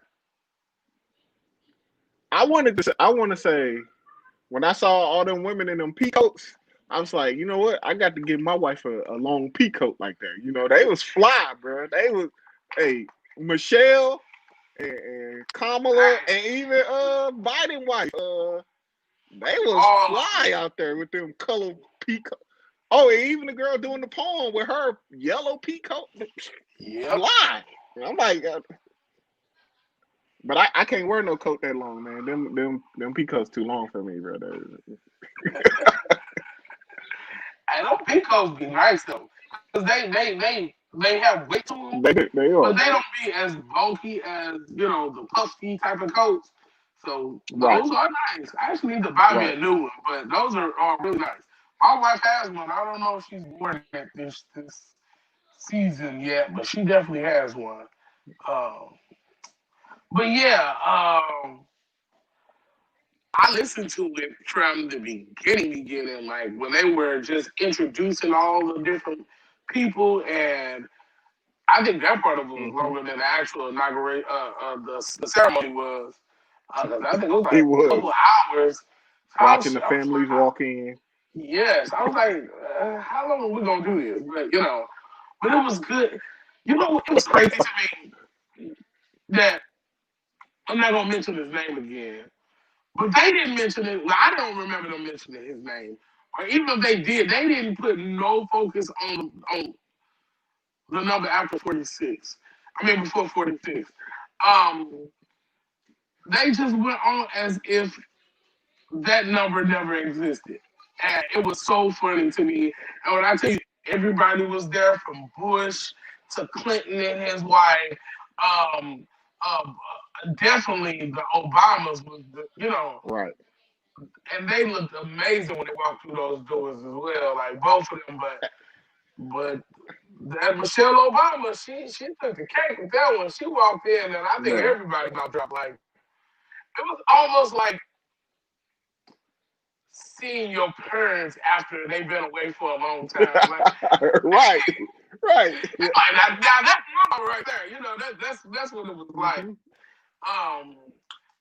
I want to say when I saw all them women in them peacoats, I was like, you know what? I got to give my wife a long peacoat like that. You know, they was fly, bro. They was, hey, Michelle and Kamala and even Biden wife, they was All of fly out there with them color peacoat. Oh, and even the girl doing the poem with her yellow peacoat, Yep. fly. I'm like, but I can't wear no coat that long, man. Them peacoats too long for me, brother. And those peacocks be nice though, cause they have weight to them, They but are they don't be as bulky as the puffy type of coats. So right, those are nice. I actually need to buy me right. a new one, but those are really nice. My wife has one. I don't know if she's worn it this season yet, but she definitely has one. Um, but yeah, I listened to it from the beginning, like when they were just introducing all the different people, and I think that part of it was Hmm. longer than the actual inauguration. The ceremony was. 'Cause I think it was It like a was couple hours. So watching the I was families like, walk in. yes, I was like, how long are we gonna do this? But it was good. It was crazy to me that I'm not gonna mention his name again. But they didn't mention it. Well, I don't remember them mentioning his name. Or even if they did, they didn't put no focus on the number after 46. I mean, before 46. Um, they just went on as if that number never existed. And it was so funny to me. And when I tell you, everybody was there from Bush to Clinton and his wife. Um, Definitely the Obamas was, Right. and they looked amazing when they walked through those doors as well, like both of them. But that Michelle Obama, she took the cake with that one. She walked in, and I think Man. everybody about dropped. Like it was almost like seeing your parents after they've been away for a long time. Like, Right. Right. Yeah. now that's my mama right there. That's what it was like. Hmm. Um,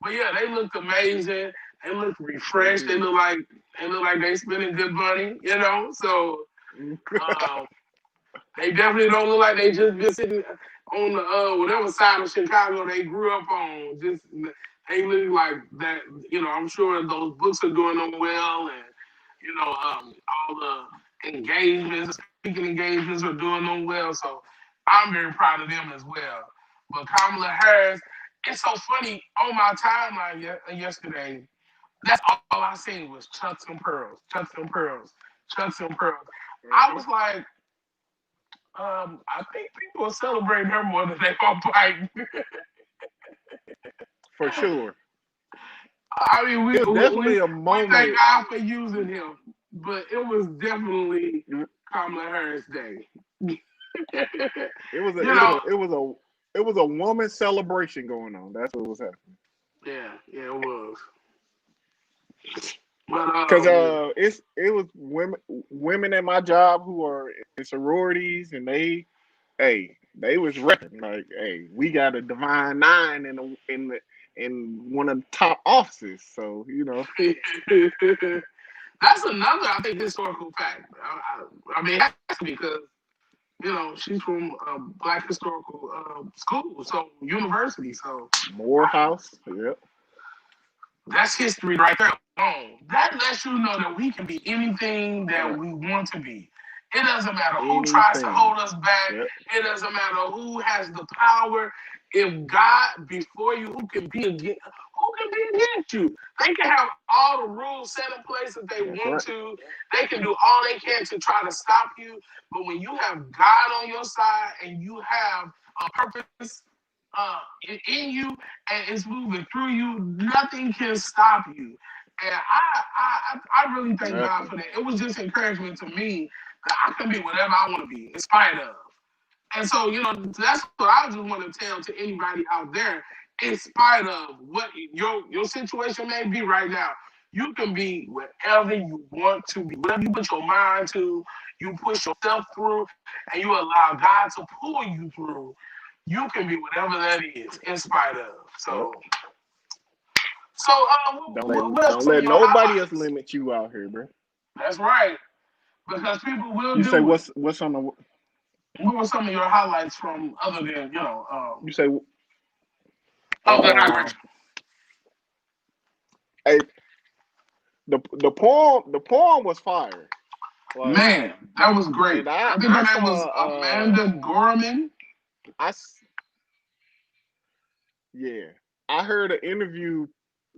but yeah, they looked amazing. They looked They refreshed. did. They look like they spending good money. So. Um, They definitely don't look like they just been sitting on the whatever side of Chicago they grew up on. Just they look like that. I'm sure those books are doing them well, and all the engagements, speaking engagements are doing them well. So I'm very proud of them as well. But Kamala Harris, it's so funny on my timeline yesterday. That's all I seen was chucks and pearls, chucks and pearls, chucks and pearls. I was like, I think people are celebrating her more than they are fighting. For sure. I mean, It was definitely a we thank moment. God for using him, but it was definitely Kamala Harris Day. It was a you it was know, a it was a it was a woman celebration going on. That's what was happening. yeah, it was. But Cause it was women at my job who are in sororities, and they was repping like, hey, we got a divine nine in one of the top offices. So that's another, I think, historical fact. I mean, it has to be because she's from a black historical school, so university. So Morehouse, yep, that's history right there alone. That lets you know that we can be anything that right. we want to be. It doesn't matter who tries to Anything, hold us back. yep, It doesn't matter who has the power. If God before you, who can be against? Who can be against you? They can have all the rules set in place if they that's want right. to. They can do all they can to try to stop you. But when you have God on your side and you have a purpose in you and it's moving through you, nothing can stop you. And I really thank God Nothing. for that. It was just encouragement to me that I can be whatever I want to be, in spite of. And so, that's what I just want to tell to anybody out there, in spite of what your situation may be right now. You can be whatever you want to be. Whatever you put your mind to, you push yourself through, and you allow God to pull you through. You can be whatever that is, in spite of. Yep. So, what are Don't some of let your nobody else highlights? limit you out here, bro. That's right, because people will You say do it. what's on the What were some of your highlights from other than you say the um inauguration? hey, the poem was fire. Like, Man, that was great. and I think her I name was saw Amanda Gorman. I s- yeah, I heard an interview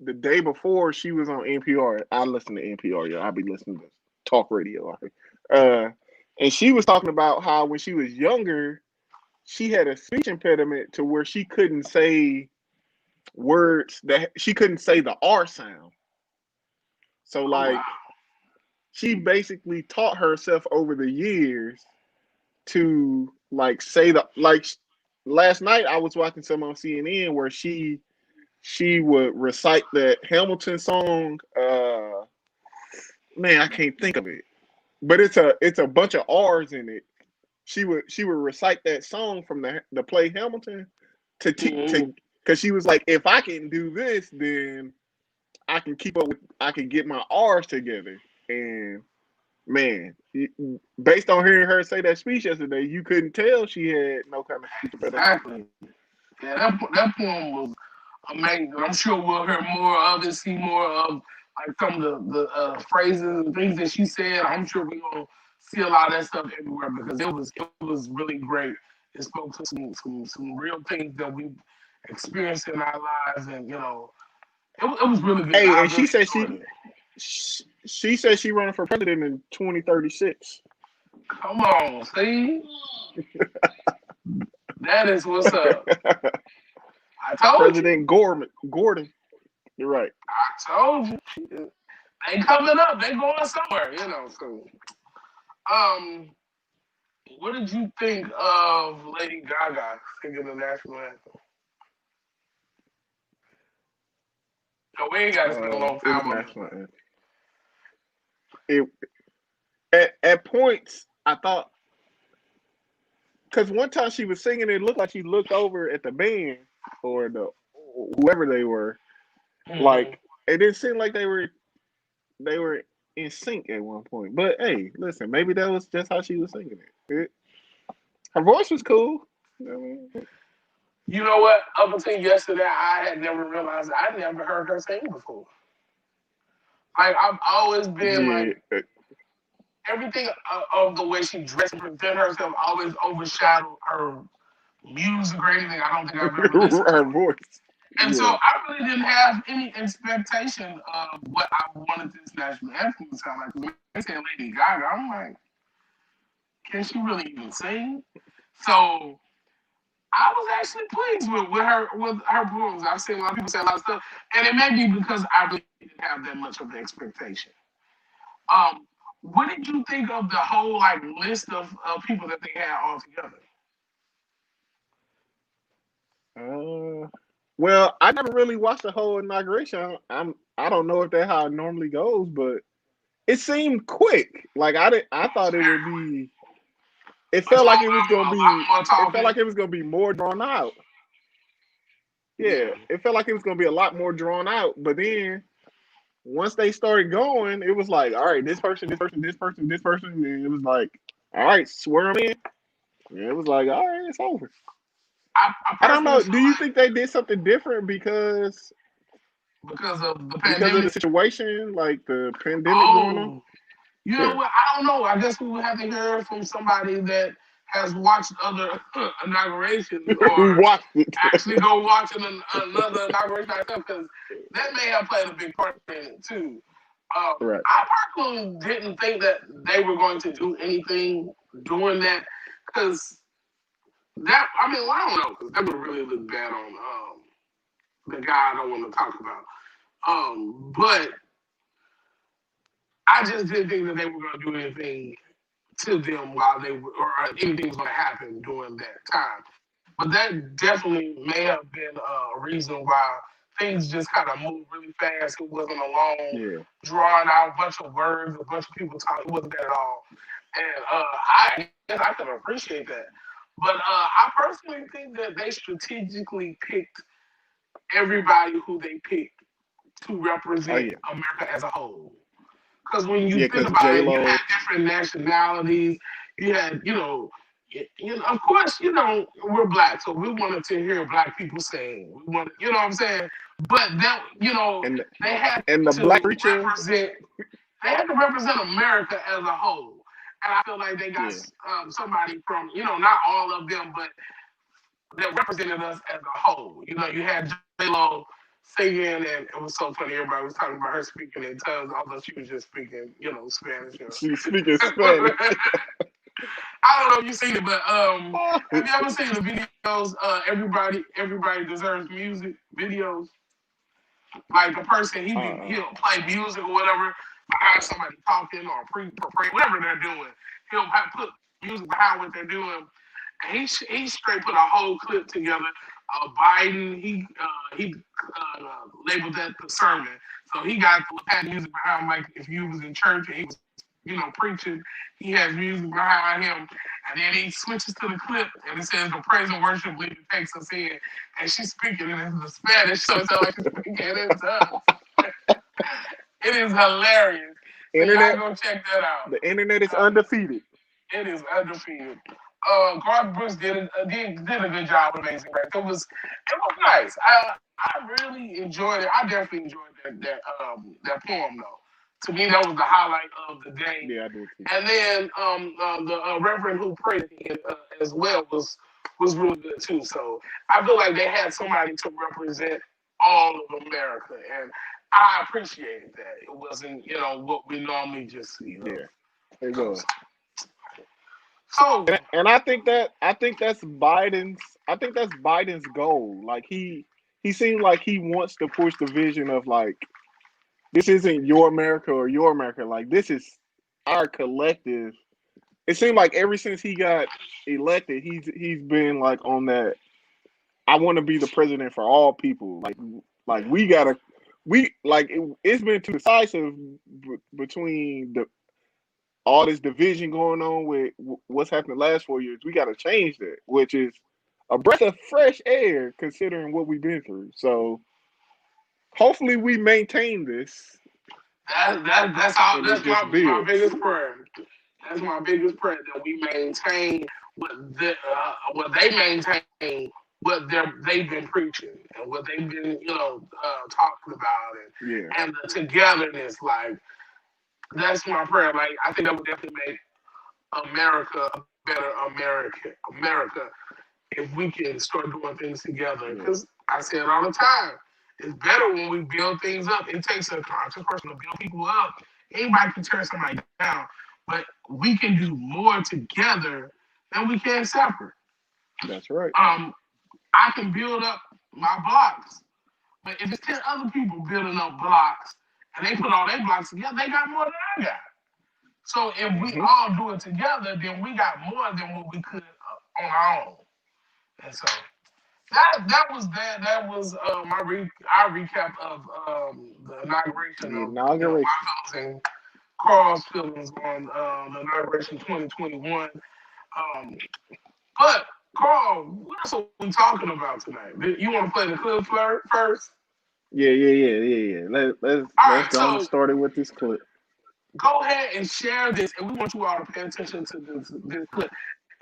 the day before she was on NPR. I listen to NPR, yeah. I be listening to talk radio. Uh, and she was talking about how when she was younger, she had a speech impediment to where she couldn't say words that she couldn't say the R sound. So Oh wow. like she basically taught herself over the years to like say the like last night I was watching some on CNN where she would recite that Hamilton song. Man, I can't think of it, but it's a bunch of R's in it. She would recite that song from the play Hamilton Mm-hmm. to because she was like, if I can do this, then I can keep up with I can get my R's together. And man, based on hearing her say that speech yesterday, you couldn't tell she had no kind of speech impediment. Exactly. Yeah, that poem was amazing. I'm sure we'll hear more of it, see more of like some of the phrases and things that she said. I'm sure we're gonna see a lot of that stuff everywhere because it was really great. It spoke to some real things that we experienced in our lives, and it was really good. Hey, I and really enjoyed it. she said she running for president in 2036. Come on, see, that is what's up. I told you. President Gordon, you're right. I told you. They coming up. They going somewhere. So, um, what did you think of Lady Gaga singing the national anthem? No, we ain't got to spend a long It was time on this, national but anthem. It at points I thought because one time she was singing, it looked like she looked over at the band or the whoever they were. mhm. Like it didn't seem like they were in sync at one point. But hey, listen, maybe that was just how she was singing it. Her voice was cool. You know what I mean? You know what? Up until yesterday, I had never realized I never heard her sing before. Like I've always been like Yeah, everything of the way she dressed and presented herself always overshadowed her music or anything. I don't think I've ever listened to her her. voice. And so Yeah. I really didn't have any expectation of what I wanted this national anthem to sound like. When they said Lady Gaga, I'm like, can she really even sing? So I was actually pleased with her performance. I've seen a lot of people say a lot of stuff, and it may be because I really didn't have that much of the expectation. Um, what did you think of the whole like list of people that they had all together? Uh, well, I never really watched the whole inauguration. I don't know if that's how it normally goes, but it seemed quick. Like I thought it would be. It But felt like it was gonna a lot be. more It felt talking. like it was gonna be more drawn out. Yeah, Yeah. it felt like it was gonna be a lot more drawn out. But then once they started going, it was like, all right, this person, this person, this person, this person, and it was like, all right, swear them in. And it was like, all right, it's over. I I don't personally know. feel Do you think they did something different like because of the of the pandemic. situation, like the pandemic going on? Oh, you know Yeah. what? I don't know. I guess we would have to hear from somebody that has watched other inaugurations Who or watched it? actually go watching another inauguration myself because that may have played a big part in it too. Right. I personally didn't think that they were going to do anything during that because that I mean well, I don't know because that would really look bad on the guy I don't want to talk about. But I just didn't think that they were going to do anything to them while they were, or anything was going to happen during that time. But that definitely may have been a reason why things just kind of moved really fast. It wasn't a long, Yeah. drawn out bunch of words, a bunch of people talking. It wasn't that at all. And I guess I can appreciate that. But I personally think that they strategically picked everybody who they picked to Oh represent yeah. America as a whole. Because when you Yeah, think because about J it, you Lo. had different nationalities. You had, of course, we're black, so we wanted to hear black people sing. We wanted, you know what I'm saying? But that, and they had and the black to preacher. represent. They had to represent America as a whole. And I feel like they got Yeah. somebody from, not all of them, but that represented us as a whole. You had J Lo singing, and it was so funny. Everybody was talking about her speaking in tongues, although she was just speaking, Spanish. She's speaking Spanish. I don't know if you've seen it, but have you ever seen the videos? Everybody deserves music videos. Like a person, Uh, he'll play music or whatever behind somebody talking or pray, whatever they're doing. He'll put music behind what they're doing. And he straight put a whole clip together. Biden, he labeled that the sermon. So he had music behind, like if you was in church and he was, preaching, he has music behind him. And then he switches to the clip and it says the praise and worship leader takes us in. And she's speaking in the Spanish, so it sounds like she's speaking in tongues. It is hilarious. So y'all internet. go check that out. The internet is Uh, undefeated. it is undefeated. Garth Brooks did a good job with Amazing Grace. It was nice. I really enjoyed it. I definitely enjoyed that poem though. To me, that was the highlight of the day. Yeah, I did too. And then the Reverend who prayed as well was really good too. So I feel like they had somebody to represent all of America, and I appreciated that. It wasn't what we normally just see. Yeah, it was. So And I think that's Biden's goal. Like he seems like he wants to push the vision of like this isn't your America or your America. Like this is our collective. It seemed like ever since he got elected, he's been like on that. I want to be the president for all people. Like we gotta it's been too decisive between the all this division going on with what's happened the last 4 years. We got to change that, which is a breath of fresh air considering what we've been through. So hopefully we maintain this that's how and it that's just my builds. biggest prayer. That's my biggest prayer that we maintain what they maintain, they've been preaching and what they've been, talking about, Yeah, and the togetherness. Like that's my prayer. Like I think that would definitely make America a better America if we can start doing things together. yeah, Because I say it all the time. It's better when we build things up. It takes a conscious person to build people up. Anybody can tear somebody down, but we can do more together than we can separate. that's right. Um, I can build up my blocks, but if it's 10 other people building up blocks and they put all their blocks together, they got more than I got. So if we Hmm. all do it together, then we got more than what we could on our own. And so that was our recap of the inauguration The of inauguration. my feelings and Carl's feelings on the inauguration 2021. Um, but Carl, what else are we talking about tonight? You want to play the clip first? Yeah, yeah, yeah, yeah, yeah. All Let's right, go on and so start it with this clip. go ahead and share this, and we want you all to pay attention to this clip.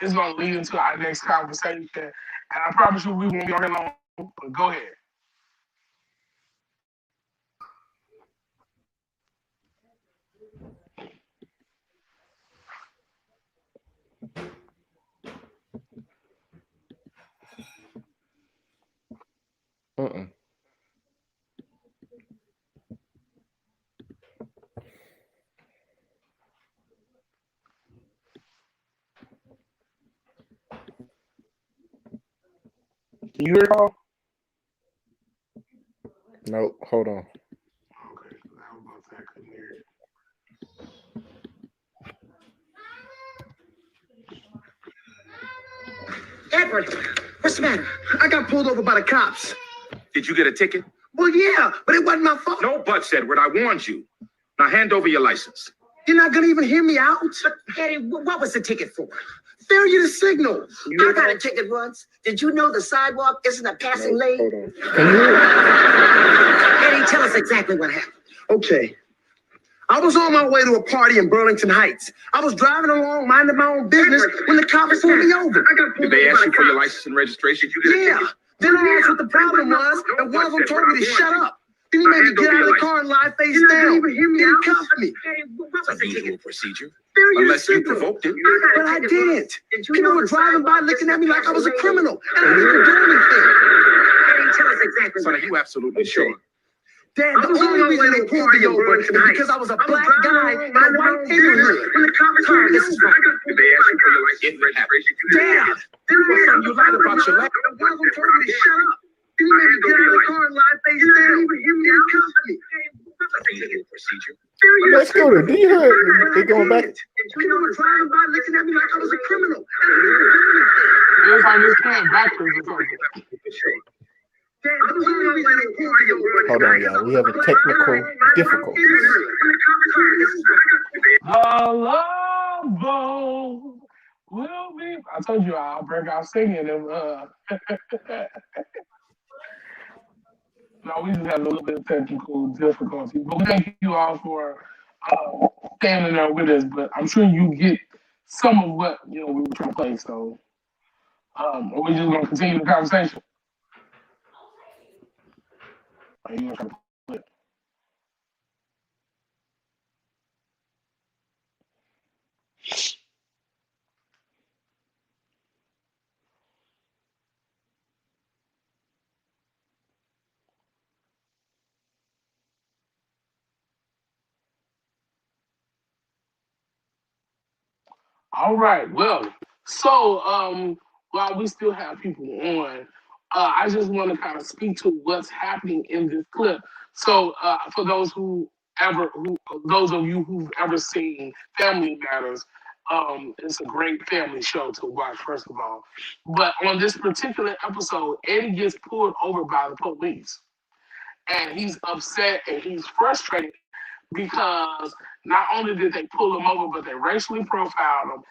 It's going to lead into our next conversation, and I promise you we won't be on here long. But go ahead. Uh-uh. Can you hear Carl? Nope. Hold on. Okay, I was about to say I couldn't hear it. Edward, what's the matter? I got pulled over by the cops. Did you get a ticket? Well, yeah, but it wasn't my fault. No buts, Edward. I warned you. Now hand over your license. You're not gonna even hear me out? Eddie, what was the ticket for? Failure to signal. I got a ticket once. Did you know the sidewalk isn't a passing Nope. lane? Hold on. Can you hear it? Eddie, tell us exactly what happened. Okay. I was on my way to a party in Burlington Heights. I was driving along, minding my own business, when the cops pulled me over. Did they ask you for your license and registration? Did you get a Yeah. ticket? Then I asked what the problem was, and one of them told me to shut up. Then he made me get out of the car and lie face down. Then he cuffed me. Eddie, what It's was the unusual ticket? procedure. Failure to Unless you signal. provoked it. But I didn't. Did you People know were the driving by sidewalk looking isn't at me a like I was a passing criminal, and I didn't do anything. Eddie, tell us exactly Son, what are you absolutely sure? Dad, the only reason they pulled me over is because I was a black guy in a white neighborhood. Carl, this is wrong. Did they ask you for your license and registration? Dad, Son, you lied about your life. one of them told me to shut up. Then he made me get out of the car and lie face down. Then he cuffed me. It's unusual procedure. Let's go to. Do you hear it? They going back. People were driving by looking at me like I was a criminal, and I didn't do anything. It was like this playing backwards or something. Dad, the only reason they pulled me over. Hold on, y'all. We have a technical difficulty. The love boat will be. I told you I'll break out singing. No, we just had a little bit of technical difficulty. But we thank you all for standing there with us. But I'm sure you get some of what we were trying to play. So, are we just gonna continue the conversation? Are you gonna try to play it? All right. Well, so while we still have people on, I just want to kind of speak to what's happening in this clip. So for those of you who've ever seen Family Matters, it's a great family show to watch. First of all, but on this particular episode, Eddie gets pulled over by the police, and he's upset and he's frustrated because not only did they pull him over, but they racially profiled him,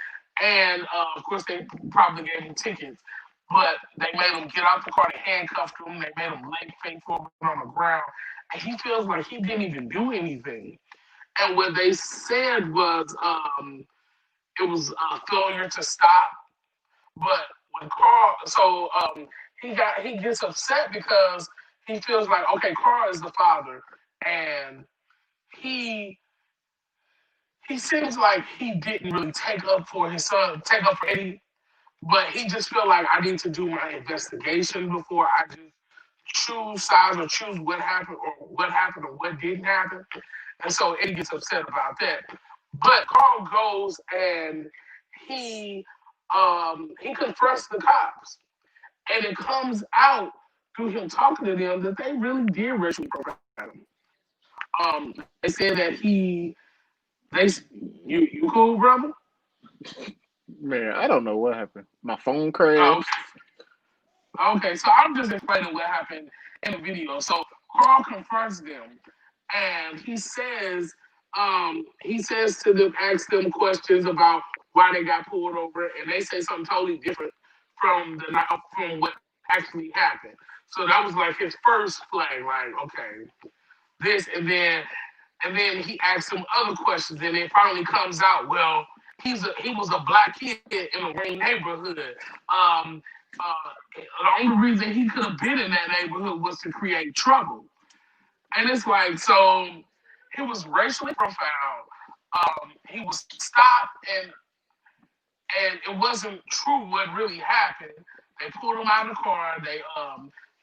and of course they probably gave him tickets. But they made him get out the car, they handcuffed him, they made him lay face forward on the ground, and he feels like he didn't even do anything. And what they said was it was a failure to stop, But when Carl, so he gets upset because he feels like, okay, Carl is the father, and he seems like he didn't really take up for his son, take up for Eddie, but he just felt like I need to do my investigation before I just choose sides or choose what happened or what didn't happen. And so Eddie gets upset about that. But Carl goes and he he confronts the cops. And it comes out through him talking to them that they really did racially profile him. They said that you cool, brother? Man, I don't know what happened. My phone Oh, crashed. okay, so I'm just explaining what happened in the video. So Carl confronts them, and he says to them, asks them questions about why they got pulled over, and they say something totally different from what actually happened. So that was like his first flag, like, okay, this, and then he asks some other questions, and it finally comes out, well, he was a black kid in a wrong neighborhood. Um, the only reason he could have been in that neighborhood was to create trouble. And it's like, so he was racially profiled. He was stopped, and it wasn't true what really happened. They pulled him out of the car. They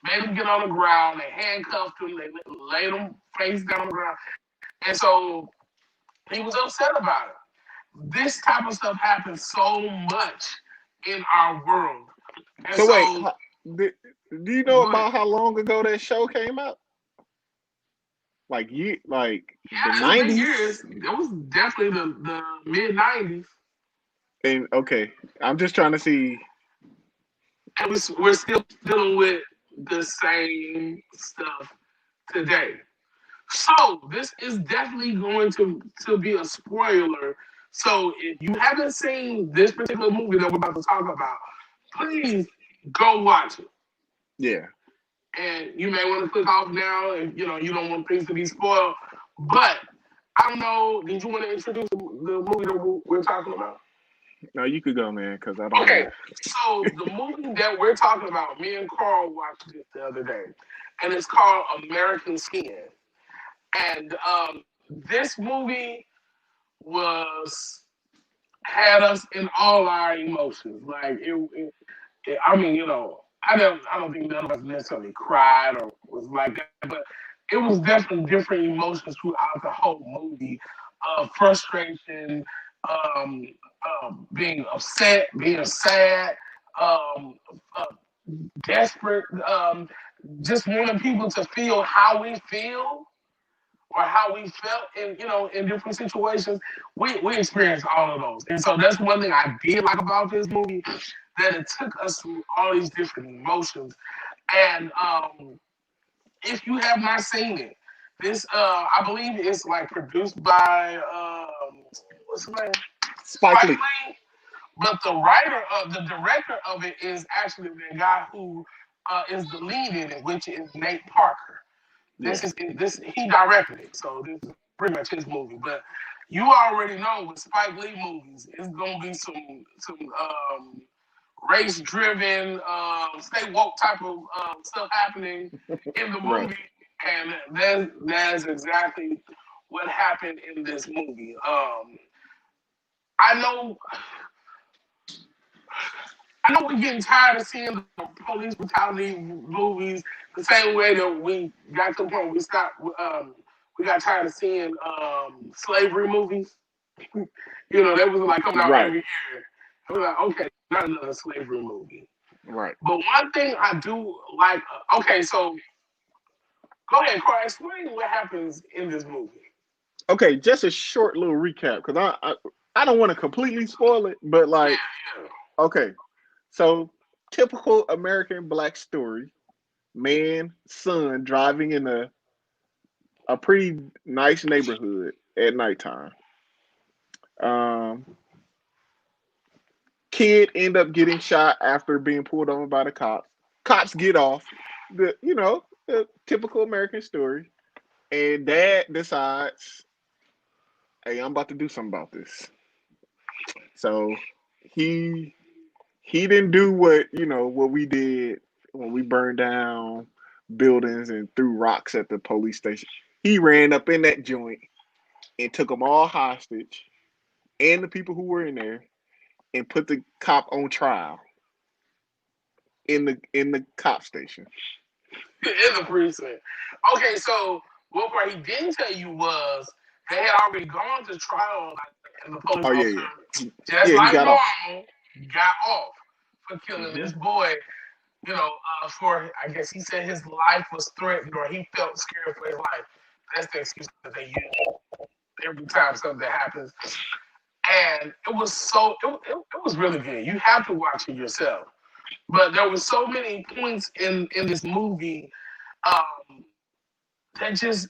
made him get on the ground. They handcuffed him. They laid him face down on the ground. And so he was upset about it. This type of stuff happens so much in our world. And So wait, so, do you know go ahead. about how long ago that show came out? Like the Yeah, it's been 90s? years. It was definitely the mid 90s. And okay, I'm just trying to see. And we're still dealing with the same stuff today. So this is definitely going to be a spoiler. So if you haven't seen this particular movie that we're about to talk about, please go watch it. Yeah. And you may want to click off now if you don't want things to be spoiled. But I don't know. Did you want to introduce the movie that we're talking about? No, you could go, man, because I don't Okay, know. so the movie that we're talking about, me and Carl watched it the other day, and it's called American Skin. And this movie was had us in all our emotions. Like I mean, I don't think none of us necessarily cried or was like that, but it was definitely different emotions throughout the whole movie. Frustration, um, being upset, being sad, um, uh, desperate, just wanting people to feel how we feel or how we felt in different situations. We experienced all of those, and so that's one thing I did like about this movie, that it took us through all these different emotions. And if you have not seen it, this I believe is like produced by what's his name, Spike Spike Lee. Lee, but the director of it is actually the guy who is the lead in it, which is Nate Parker. Yeah. This he directed it, so this is pretty much his movie. But you already know with Spike Lee movies, it's gonna be some race driven, stay woke type of stuff happening in the Right. movie, and that's exactly what happened in this movie. I know I know we're getting tired of seeing the police brutality movies the same way that we got to the point we stopped. We got tired of seeing slavery movies. That was like coming out Right. every year. We were like, okay, not another slavery movie. Right. But one thing I do like. Okay, so go ahead, Carl. Explain what happens in this movie. Okay, just a short little recap because I don't want to completely spoil it, but like, Yeah. okay, so typical American black story: man, son driving in a pretty nice neighborhood at nighttime. Um, Kid end up getting shot after being pulled over by the cops. Cops get off. The typical American story. And dad decides, hey, I'm about to do something about this. So he he didn't do what we did when we burned down buildings and threw rocks at the police station. He ran up in that joint and took them all hostage and the people who were in there and put the cop on trial in the cop station. In the precinct. Okay, so what part he didn't tell you was they had already gone to trial, and the police Oh yeah, officer, yeah, just yeah. He like got off. normal, got off for killing Hmm. this boy. For I guess he said his life was threatened or he felt scared for his life. That's the excuse that they use every time something happens. And it was really good. You have to watch it yourself. But there were so many points in this movie um, that just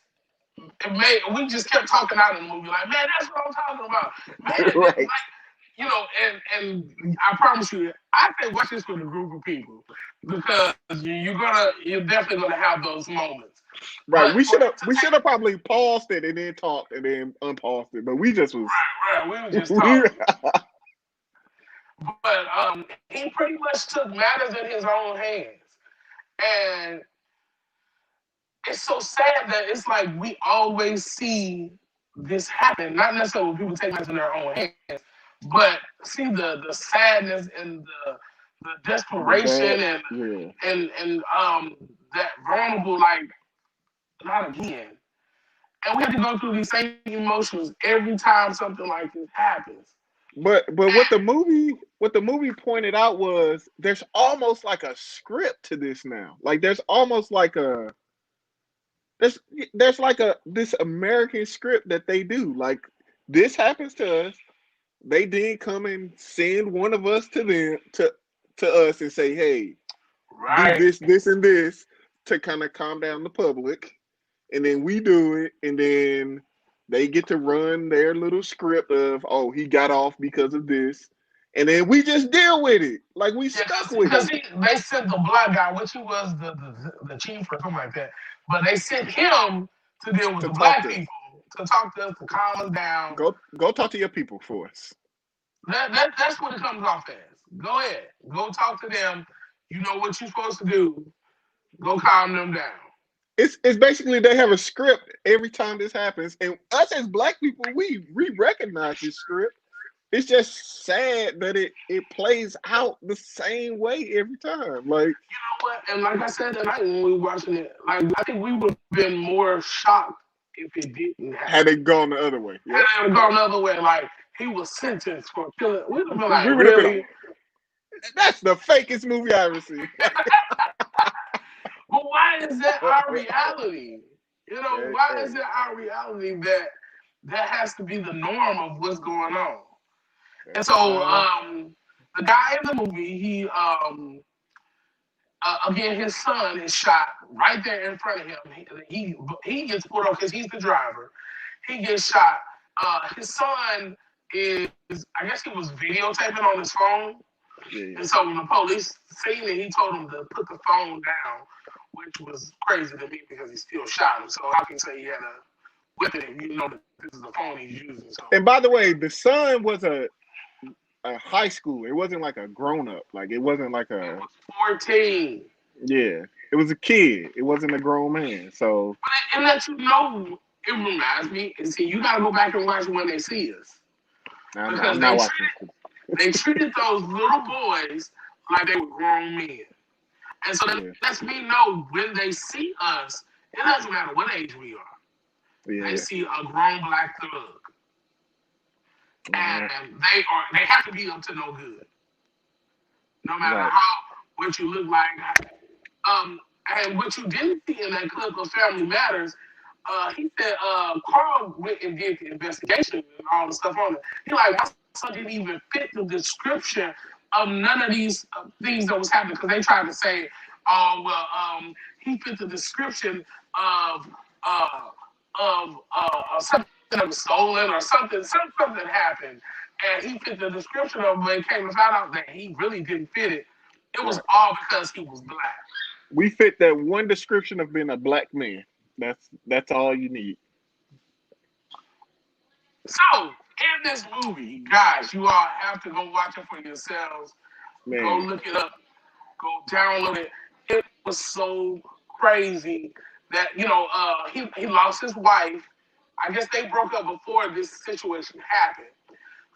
we just kept talking out in the movie like, man, that's what I'm talking about. Man, Right, and I promise you, I think watch this with a group of people because you're definitely gonna have those moments. right. But We for should it have to we take should have probably paused it and then talked and then unpaused it. But we just was right, we were just we, talking. But he pretty much took matters in his own hands, and it's so sad that it's like we always see this happen. Not necessarily when people take matters in their own hands, but see the sadness and the the bad. desperation Yeah. and that vulnerable like not again. And we have to go through these same emotions every time something like this happens. But what the movie pointed out was there's almost like a script to this now. Like there's almost like a there's there's like a this American script that they do. Like this happens to us. They did come and send one of us to them to us and say, hey, do Right. this, and this to kind of calm down the public. And then we do it, and then they get to run their little script of, oh, he got off because of this. And then we just deal with it. Like we Yeah, stuck with because it they sent the black guy, which he was the chief or something like that. But they sent him to deal with to the talk black to us. people, to talk to us, to calm us down. Go talk to your people for us. That's what it comes off as. Go ahead. Go talk to them. You know what you're supposed to do. Go calm them down. It's basically they have a script every time this happens. And us as black people, we recognize this script. It's just sad that it plays out the same way every time. Like What? And like I said tonight when we were watching it, like I think we would have been more shocked if it didn't happen. had it gone the other way. Had Yep. it gone the other way, like he was sentenced for killing. We'd have been like, We would have been really? like, that's the fakest movie I ever seen. But why is that our reality? Why is Hey, it our reality that has to be the norm of what's going on? And that's so, how. the guy in the movie, again, his son is shot right there in front of him. He gets pulled over because he's the driver. He gets shot. His son is, I guess he was videotaping on his phone. Yeah. And so when the police seen it, he told him to put the phone down, which was crazy to me because he still shot him. So how can you say he had a weapon if you know that this is the phone he's using? So And by the way, the son was a high school. It wasn't like a grown up. Like it wasn't like he a was 14. yeah. It was a kid. It wasn't a grown man. So But it lets you know, it reminds me, and see, you got to go back and watch When They See Us. Because I'm not watching. they treated those little boys like they were grown men. And so that Yeah. lets me know when they see us, it doesn't matter what age we are. They Yeah. see a grown black thug. Mhm. And they have to be up to no good. No matter Right. what you look like. And what you didn't see in that clip of Family Matters, he said Carl went and did the investigation and all the stuff on it. He like, my son didn't even fit the description of none of these things that was happening because they tried to say, oh well, he fit the description of something that was stolen or something happened, and he fit the description of when it came to find out that he really didn't fit it. It was Right. all because he was black. We fit that one description of being a black man. That's all you need. So, in this movie, guys, you all have to go watch it for yourselves. Go Man, look it up. Go download it. It was so crazy that he lost his wife. I guess they broke up before this situation happened.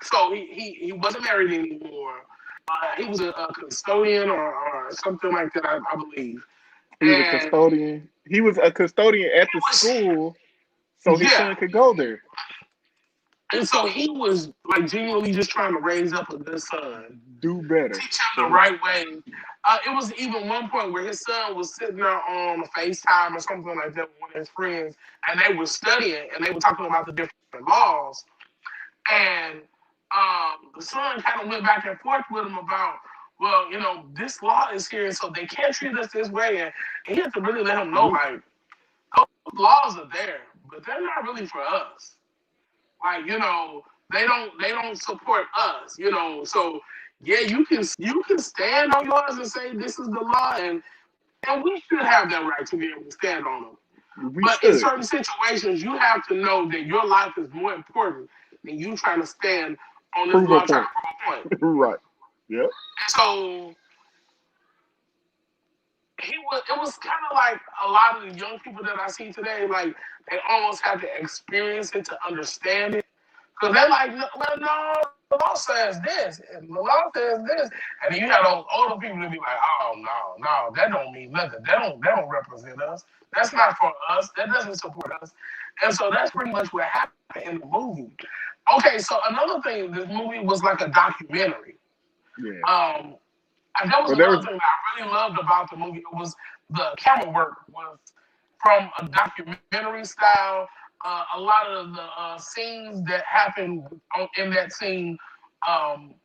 So he wasn't married anymore. He was a custodian or something like that, I believe. he was a And custodian. He was a custodian at it the was, school, so his yeah. son could go there. And so he was like genuinely just trying to raise up a good son, Do better. teach him the So right way. It was even one point where his son was sitting there on FaceTime or something like that with one of his friends, and they were studying and they were talking about the different laws. And the son kind of went back and forth with him about, well, this law is here, so they can't treat us this way. And he had to really let him know, like, those laws are there, but they're not really for us. Like, they don't support us, So yeah, you can stand on yours and say this is the law, and we should have that right to be able to stand on them. we But in should certain situations, you have to know that your life is more important than you trying to stand on this prove a law trying point. to prove a point. Right. Yep. And so it was kind of like a lot of the young people that I see today, like they almost have to experience it to understand it. Because they're like, well, no, the law says this, and the law says this. And then you have those older people to be like, oh, no, that don't mean nothing. That don't represent us. That's not for us. That doesn't support us. And so that's pretty much what happened in the movie. Okay, so another thing, this movie was like a documentary. Yeah. And that was But there another was thing that I really loved about the movie. It was the camera work was from a documentary style. A lot of the scenes that happened in that scene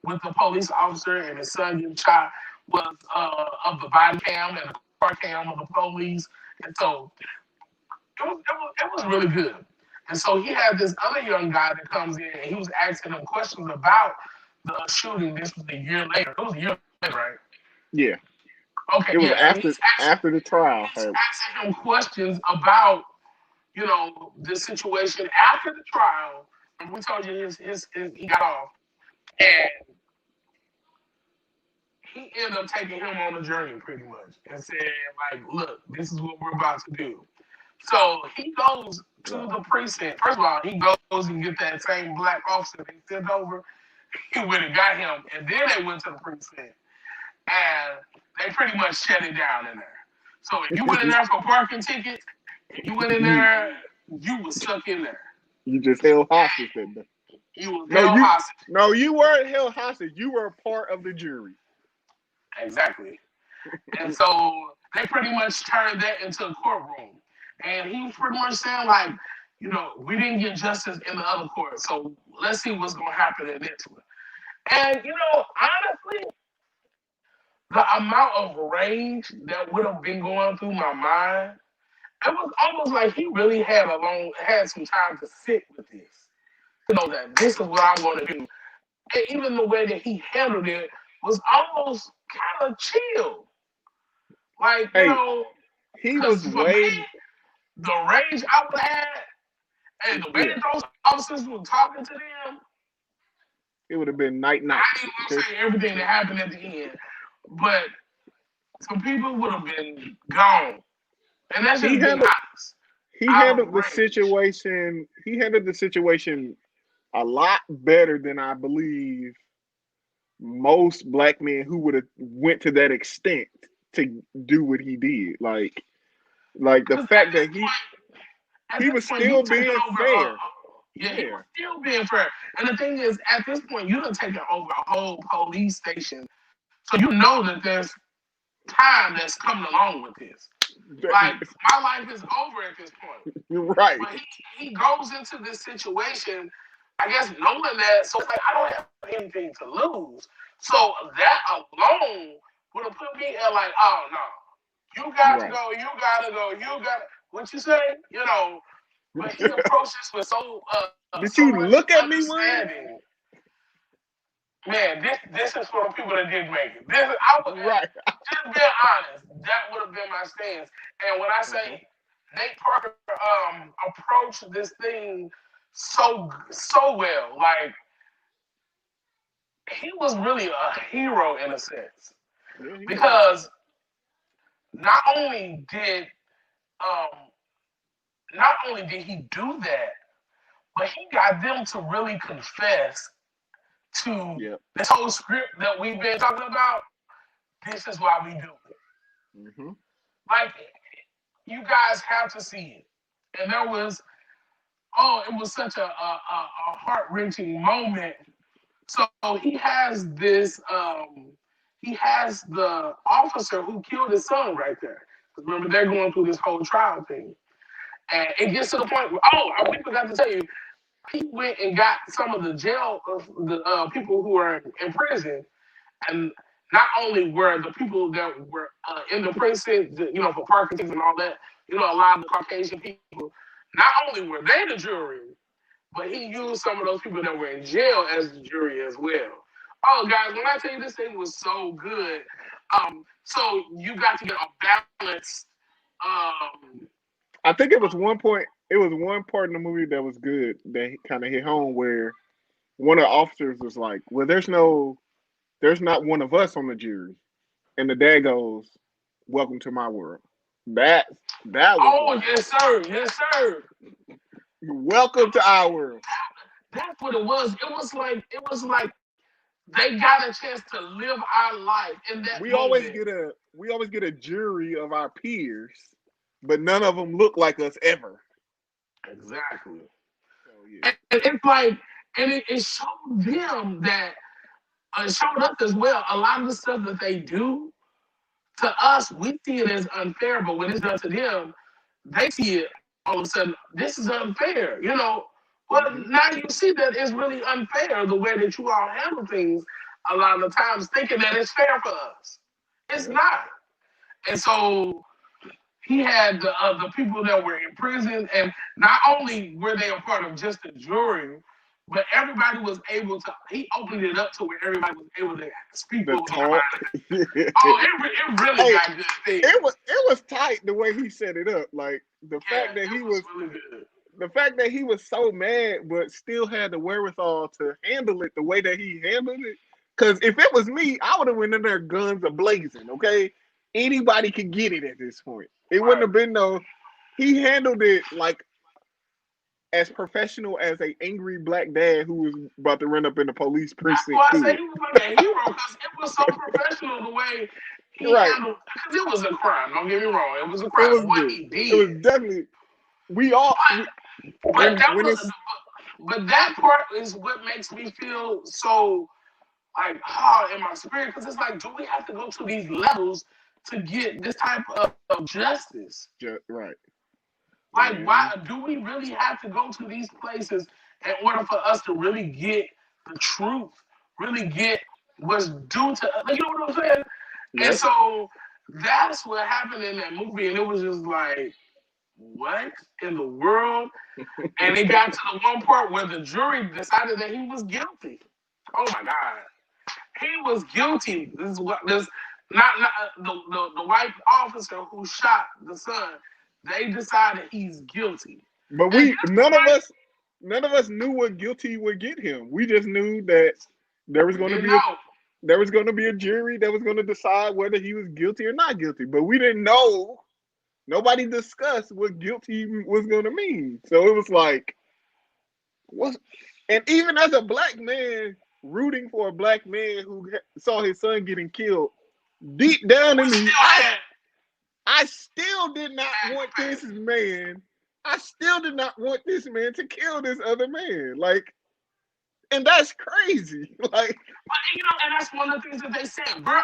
with the police officer and his son getting shot was of the body cam and the car cam of the police. And so it was really good. And so he had this other young guy that comes in and he was asking him questions about the shooting. This was a year later. It was a year later, right? yeah. Okay, It was yeah. And after the trial. he's asking him questions about, the situation after the trial. And we told you his he got off. And he ended up taking him on a journey pretty much and saying, like, look, this is what we're about to do. So he goes to the precinct. First of all, he goes and get that same black officer they sent over. He went and got him, and then they went to the precinct. And they pretty much shut it down in there. So if you went in there for a parking ticket, if you went in there, you was stuck in there. You just held hostage that day. You was held hostage. No, you weren't held hostage. You were a part of the jury. Exactly. And so they pretty much turned that into a courtroom. And he was pretty much saying, like, we didn't get justice in the other court. So let's see what's going to happen in this one. And, honestly, the amount of rage that would have been going through my mind, it was almost like he really had some time to sit with this. That this is what I'm going to do. And even the way that he handled it was almost kind of chill. Like, he was way. The rage I would have had, and the way that those officers were talking to them, It would have been night. I didn't want to say everything that happened at the end, but some people would have been gone. And that's just being honest. He handled the situation. He handled the situation a lot better than I believe most black men who would have went to that extent to do what he did. Like the fact that he was still being fair. Yeah, he was still being fair. And the thing is, at this point, you done taken over a whole police station, so you know that there's time that's coming along with this. Like, my life is over at this point. Right. But he goes into this situation, I guess, knowing that, so it's like, I don't have anything to lose. So that alone would have put me at like, oh, no. You got to go, you got to go, you got to, what you say? But he approached this with so Did so you look at me, understanding. Man, this is for the people that didn't make it. Just being honest, that would have been my stance. And when I say Nate Parker approached this thing so well, like he was really a hero in a sense Yeah, he was. because not only did um not only did he do that, but he got them to really confess to Yep. this whole script that we've been talking about. This is why we do it. Mm-hmm. Like, you guys have to see it. And there was, oh, it was such a heart wrenching moment. So he has the officer who killed his son right there. Remember, they're going through this whole trial thing. And it gets to the point where, we forgot to tell you, he went and got some of the jail of the people who were in prison, and not only were the people that were in the prison, for Parkinson's and all that, a lot of the Caucasian people, not only were they the jury, but he used some of those people that were in jail as the jury as well. Oh, guys, when I tell you this thing was so good, so you got to get a balance. I think it was one point. It was one part in the movie that was good that kind of hit home where one of the officers was like, "Well, there's not one of us on the jury," and the dad goes, "Welcome to my world." That was Oh, like, yes, sir. "Welcome to our world." That's what it was. It was like they got a chance to live our life in that We always moment. get a jury of our peers, but none of them look like us ever. Exactly. So yeah, And it's like, and it showed them that, it showed us as well, a lot of the stuff that they do to us, we see it as unfair, but when it's done to them, they see it all of a sudden, this is unfair. Well, hmm now you see that it's really unfair the way that you all handle things a lot of the times, thinking that it's fair for us. It's yeah, not. And so he had the people that were in prison, and not only were they a part of just the jury, but everybody was able to. He opened it up to where everybody was able to speak the what was on their talk. mind. Hey, Oh, it really got good things. it was tight the way he set it up. Like Yeah, it was really good. the fact that he was so mad, but still had the wherewithal to handle it the way that he handled it. Because if it was me, I would have went in there guns a blazing. Okay, anybody could get it at this point. It wouldn't Right. have been no. He handled it like as professional as a angry black dad who was about to run up in the police That's precinct why I say could. he was like a hero, because it was so professional the way he Right. handled. Because it was a crime. Don't get me wrong. It was a It crime. was What good. he It was did. definitely But that when was, it's but that part is what makes me feel so like hard in my spirit, because it's like, do we have to go to these levels to get this type of justice? just right. Like, And why do we really have to go to these places in order for us to really get the truth, really get what's due to us? Like, you know what I'm saying? And yep. so that's what happened in that movie, and it was just like, what in the world? And it got to the one part where the jury decided that he was guilty. Oh my God. He was guilty. This is what this not the white officer who shot the son. They decided he's guilty. But And we guess what? none of us knew what guilty would get him. We just knew that there was We going to didn't be a know. jury that was going to decide whether he was guilty or not guilty. But we didn't know. Nobody discussed what guilty was going to mean. So it was like, what? And even as a black man rooting for a black man who saw his son getting killed, deep down We in me, still had I still did not want this faith. man. I still did not want this man to kill this other man. Like, and that's crazy. Like, But and that's one of the things that they said. We're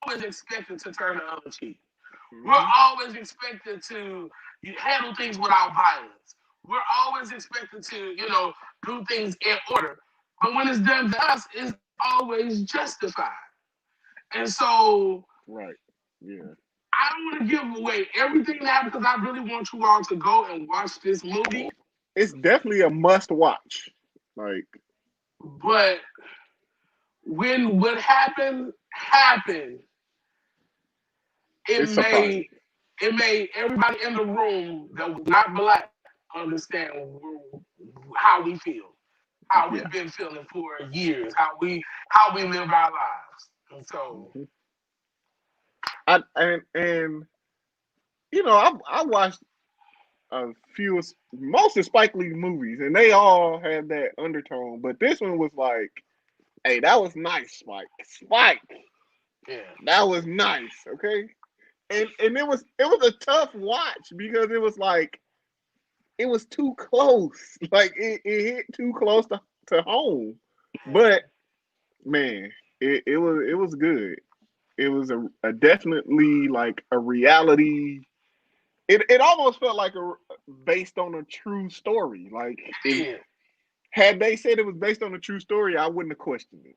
always expected to turn the other cheek. We're mhm, always expected to handle things without violence. We're always expected to, do things in order. But when it's done to us, it's always justified. And so right, yeah, I don't want to give away everything now, because I really want you all to go and watch this movie. it's definitely a must watch. Like, But when what happened, it it's surprising. made it made everybody in the room that was not black understand how we feel. how Yeah. we've been feeling for years, how we live our lives. And so Mhm. And I watched a few, most of Spike Lee movies, and they all had that undertone. But this one was like, hey, that was nice, Spike, yeah. that was nice, okay. And it was a tough watch because it was like it was too close, like it hit too close to home. But man, it was good. It was a definitely like a reality. It almost felt like a based on a true story. Like if Yeah. had they said it was based on a true story, I wouldn't have questioned it.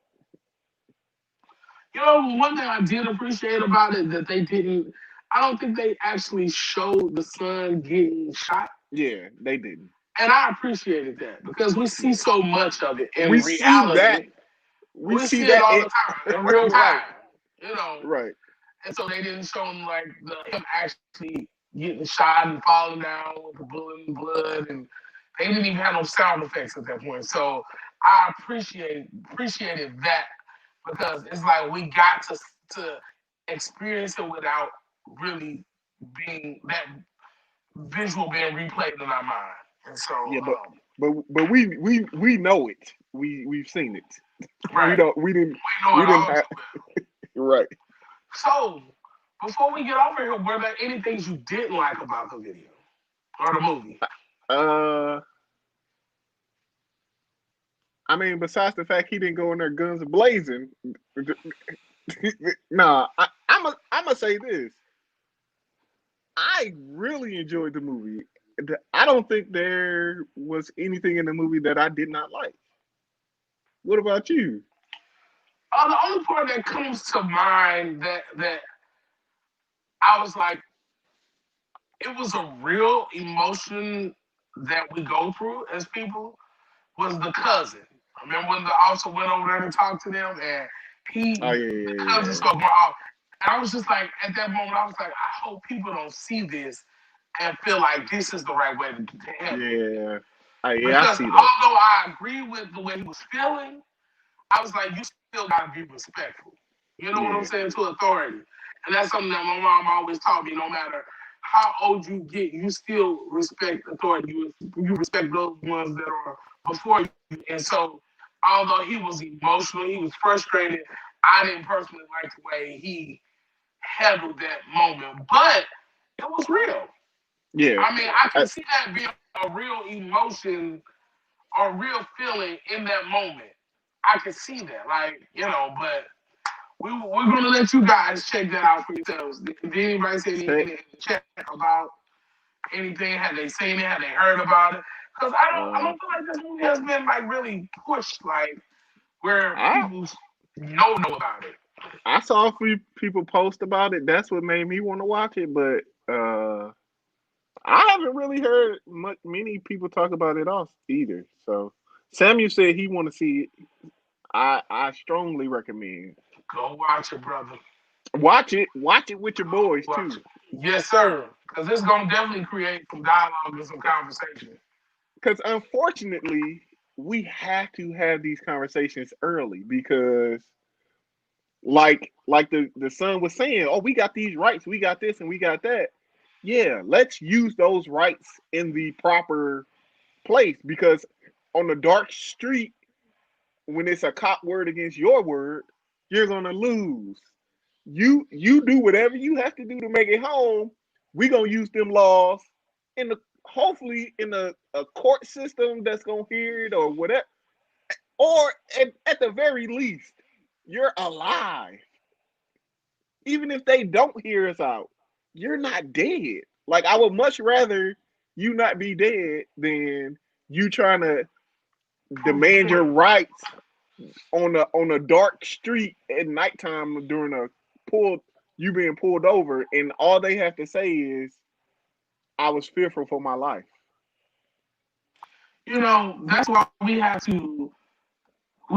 You know, one thing I did appreciate about it that they didn't. I don't think they actually showed the son getting shot, Yeah, they didn't. and I appreciated that because we see Yeah, so much of it we in see that. reality. We We see see it that. all the time in real Right, time, you know. right. And so they didn't show him like him actually getting shot and falling down with the bullet and blood, and they didn't even have no sound effects at that point. So I appreciated that because it's like we got to experience it without really being that visual being replayed in our mind. And so, Yeah, but we know it. We've seen it. We right, don't. We didn't. we know We it didn't all have. too well. Right. So before we get over here, were there any things you didn't like about the video or the movie? Uh, I mean, besides the fact he didn't go in there guns blazing, nah. I'm gonna say this. I really enjoyed the movie. I don't think there was anything in the movie that I did not like. What about you? The only part that comes to mind that I was like, it was a real emotion that we go through as people was the cousin. Remember when the officer went over there to talk to them and Oh yeah, the yeah, cousin spoke more off. And I was just like, at that moment, I was like, I hope people don't see this and feel like this is the right way to yeah, handle it. yeah. Yeah, I Because see that. although I agree with the way he was feeling, I was like, you still gotta be respectful. You know what I'm Yeah, saying? To authority. And that's something that my mom always taught me, no matter how old you get, you still respect authority. You respect those ones that are before you. And so although he was emotional, he was frustrated, I didn't personally like the way he handled that moment. But it was real. yeah. I mean, I I, can see that being a real emotion or real feeling in that moment. I can see that, like, but we're gonna let you guys check that out for yourselves. Did anybody say anything say, in the chat about anything? Had they seen it? Had they heard about it? Because I uh, don't feel like this movie has been like really pushed, like where I people know about it. I saw a few people post about it. That's what made me want to watch it. But I haven't really heard many people talk about it off either. So Samuel said he want to see it. I strongly recommend Go watch it, brother. watch it. Watch it with your Go boys watch too. it. Yes, sir. Because it's gonna definitely create some dialogue and some conversation. Because unfortunately, we have to have these conversations early because like the son was saying, oh, we got these rights, we got this and we got that. Yeah, let's use those rights in the proper place because on the dark street, when it's a cop word against your word, you're gonna lose. You do whatever you have to do to make it home. We gonna use them laws in the hopefully in a court system that's gonna hear it or whatever. Or at the very least, you're alive. Even if they don't hear us out, you're not dead. Like I would much rather you not be dead than you trying to Prove a demand your point. rights on a dark street at nighttime during a pull you being pulled over and all they have to say is I was fearful for my life. That's why we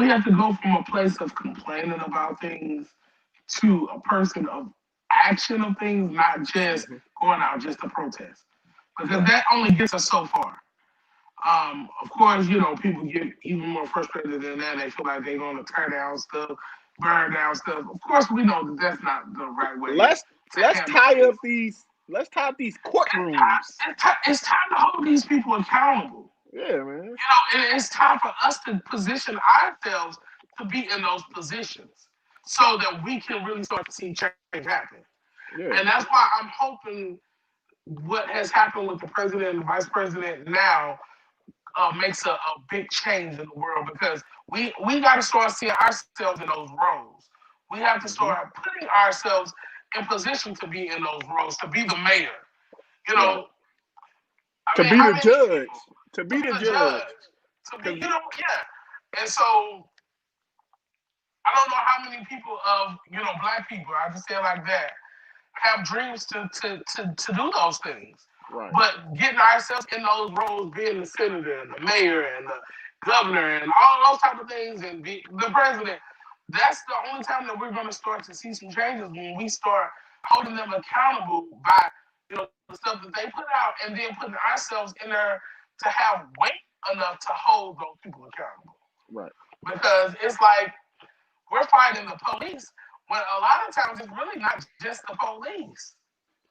have to go from a place of complaining about things to a person of action of things, not just Hmm. going out just to protest. Because Right. that only gets us so far. Of course, people get even more frustrated than that. They feel like they're going to tear down stuff, burn down stuff. Of course, we know that that's not the right way to Let's handle tie things. up these courtrooms. It's time to hold these people accountable. Yeah, man. It's time for us to position ourselves to be in those positions so that we can really start to see change happen. Yeah. And that's why I'm hoping what has happened with the president and the vice president now makes a big change in the world because we got to start seeing ourselves in those roles. We have to Mm-hmm. start putting ourselves in position to be in those roles, to be the mayor. Right. I To mean, be how the many judge. people To to be be the the judge. judge, to be, 'Cause- yeah. And so I don't know how many people of black people, I just say it like that, have dreams to do those things. Right. But getting ourselves in those roles, being the senator and the mayor and the governor and all those type of things and be the president, that's the only time that we're going to start to see some changes when we start holding them accountable by the stuff that they put out and then putting ourselves in there to have weight enough to hold those people accountable. Right. Because it's like we're fighting the police when a lot of times it's really not just the police.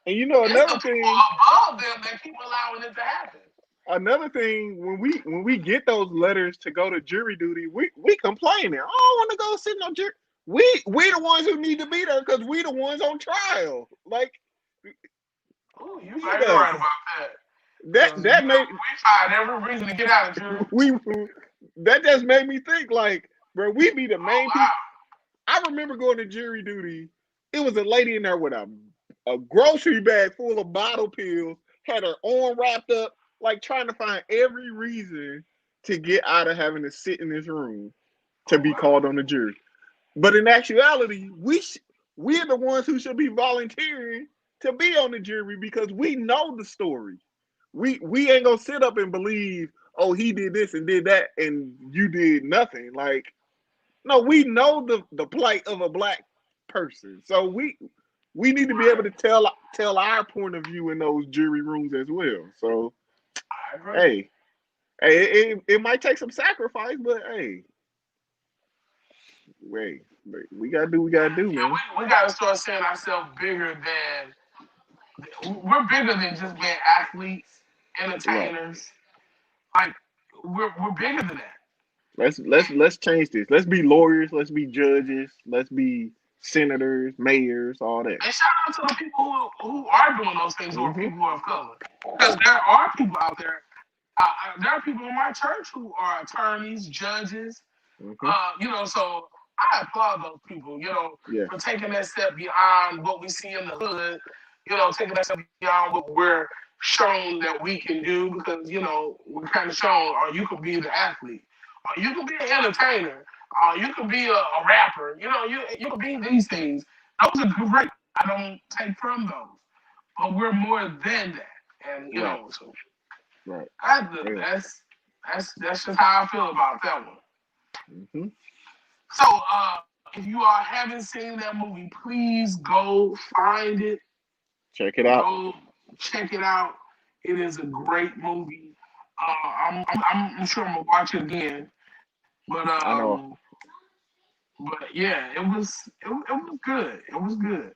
And It's another the people thing, above them that keep allowing it to happen. when we get those letters to go to jury duty, we complaining. I don't want to go sit no jury. We the ones who need to be there because we the ones on trial. Like, Ooh, you we might be the- right about that. that made We find every reason to get out of jury. that just made me think like, bro, we be the main people. Wow. I remember going to jury duty. It was a lady in there with a grocery bag full of bottle pills, had her arm wrapped up, like trying to find every reason to get out of having to sit in this room to be called on the jury. But in actuality, we're the ones who should be volunteering to be on the jury because we know the story. We ain't gonna sit up and believe, oh, he did this and did that, and you did nothing. Like, no, we know the plight of a black person, so we need to be able to tell our point of view in those jury rooms as well. So, I agree. it might take some sacrifice, but hey, we gotta do what we gotta do, man. We got to start seeing ourselves bigger we're bigger than just being athletes, Right. entertainers. Like we're bigger than that. Let's change this. Let's be lawyers. Let's be judges. Let's be senators, mayors, all that. And shout out to the people who are doing those things who are Mm-hmm. people of color. Because there are people out there. There are people in my church who are attorneys, judges. Mm-hmm. So I applaud those people, Yeah. for taking that step beyond what we see in the hood, taking that step beyond what we're shown that we can do because, we're kind of shown, or you could be the athlete, or you could be an entertainer, or you could be a rapper, you could be these things. Those are great. I don't take from those. But we're more than that. And, Right. so Right. that's just how I feel about that one. Mm-hmm. So, if you all haven't seen that movie, please go find it. Check it out. Go check it out. It is a great movie. I'm sure I'm gonna watch it again. But I know. but yeah, it was good. It was good.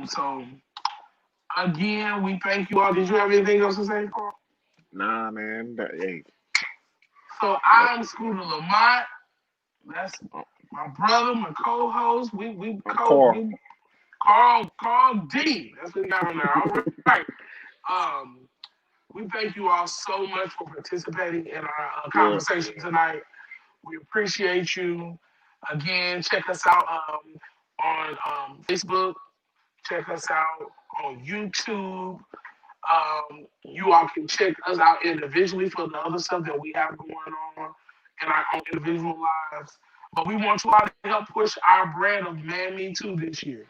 So again, we thank you all. Did you have anything else to say, Paul? Nah, man. Hey. So I'm Scooter Lamont. That's my brother, my co-host. Carl. Carl D. That's what we got on there. All right. We thank you all so much for participating in our conversation tonight. We appreciate you. Again, check us out on Facebook. Check us out on YouTube. You all can check us out individually for the other stuff that we have going on in our own individual lives. But we want you all to help push our brand of Man Me Too this year.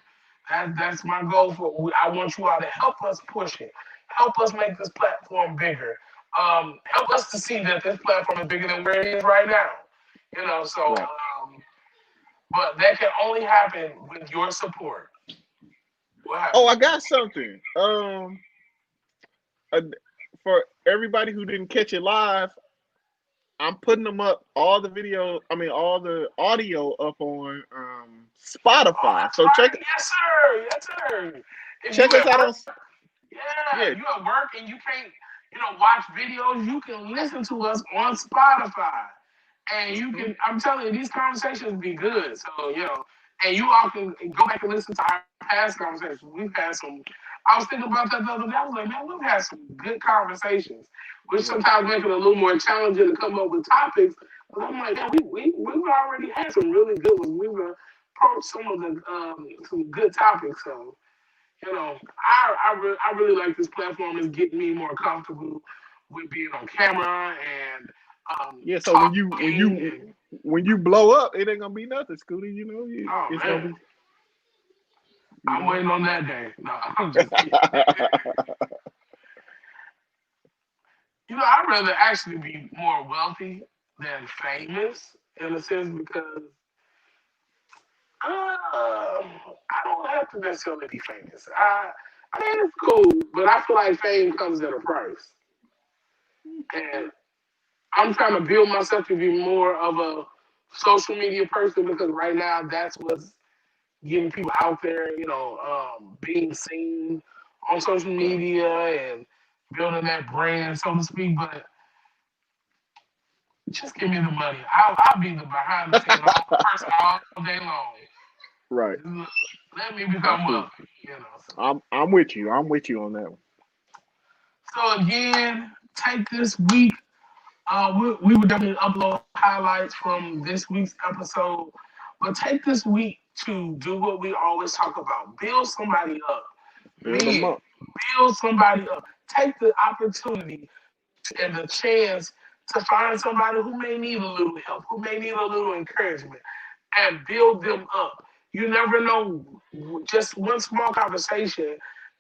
That's my goal I want you all to help us push it. Help us make this platform bigger. Help us to see that this platform is bigger than where it is right now. Right. But that can only happen with your support. Oh, I got something. for everybody who didn't catch it live, I'm putting them up, all the video, I mean, all the audio up on Spotify. So Right. check Yes, sir. Yes, sir. If check you us at out work, on. yeah, Yeah, you at work and you can't, watch videos, you can listen to us on Spotify. And you can, I'm telling you, these conversations be good. So, and you all can go back and listen to our past conversations. We've had some, I was thinking about that the other day. I was like, man, we've had some good conversations, which sometimes make it a little more challenging to come up with topics. But I'm like, man, we've already had some really good ones. We've approached some of the, some good topics. So, I really like this platform. It's getting me more comfortable with being on camera and yeah. So talking. when you blow up, it ain't gonna be nothing, Scooty. Oh It's gonna man, be. I'm waiting on that day. No, I'm just kidding. I'd rather actually be more wealthy than famous in a sense because I don't have to necessarily be famous. I mean, it's cool, but I feel like fame comes at a price. And I'm trying to build myself to be more of a social media person because right now that's what's getting people out there, being seen on social media and building that brand, so to speak. But just give me the money. I'll be the behind the scenes person all day long. Right. Let me I become see. wealthy. So. I'm with you. I'm with you on that one. So again, take this week. We would definitely upload highlights from this week's episode, but take this week to do what we always talk about: build somebody up. Build them Men, up. build somebody up. Take the opportunity and the chance to find somebody who may need a little help, who may need a little encouragement, and build them up. You never know. Just one small conversation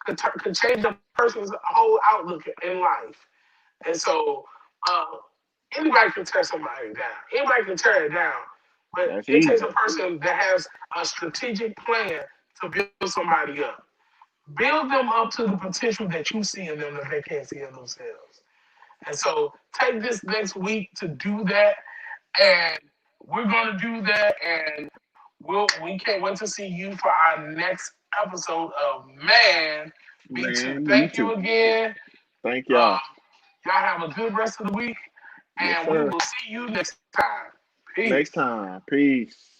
could change a person's whole outlook in life. And so, uh, anybody can tear somebody down. Anybody can tear it down. But That's it takes a easy. person that has a strategic plan to build somebody up. Build them up to the potential that you see in them that they can't see in themselves. And so take this next week to do that. And we're going to do that. And we can't wait to see you for our next episode of Mannn Me Too. Man, me Thank you too. again. Thank Um, y'all. y'all have a good rest of the week. Yes, And we sir. will see you next time. Next Peace. time. Peace.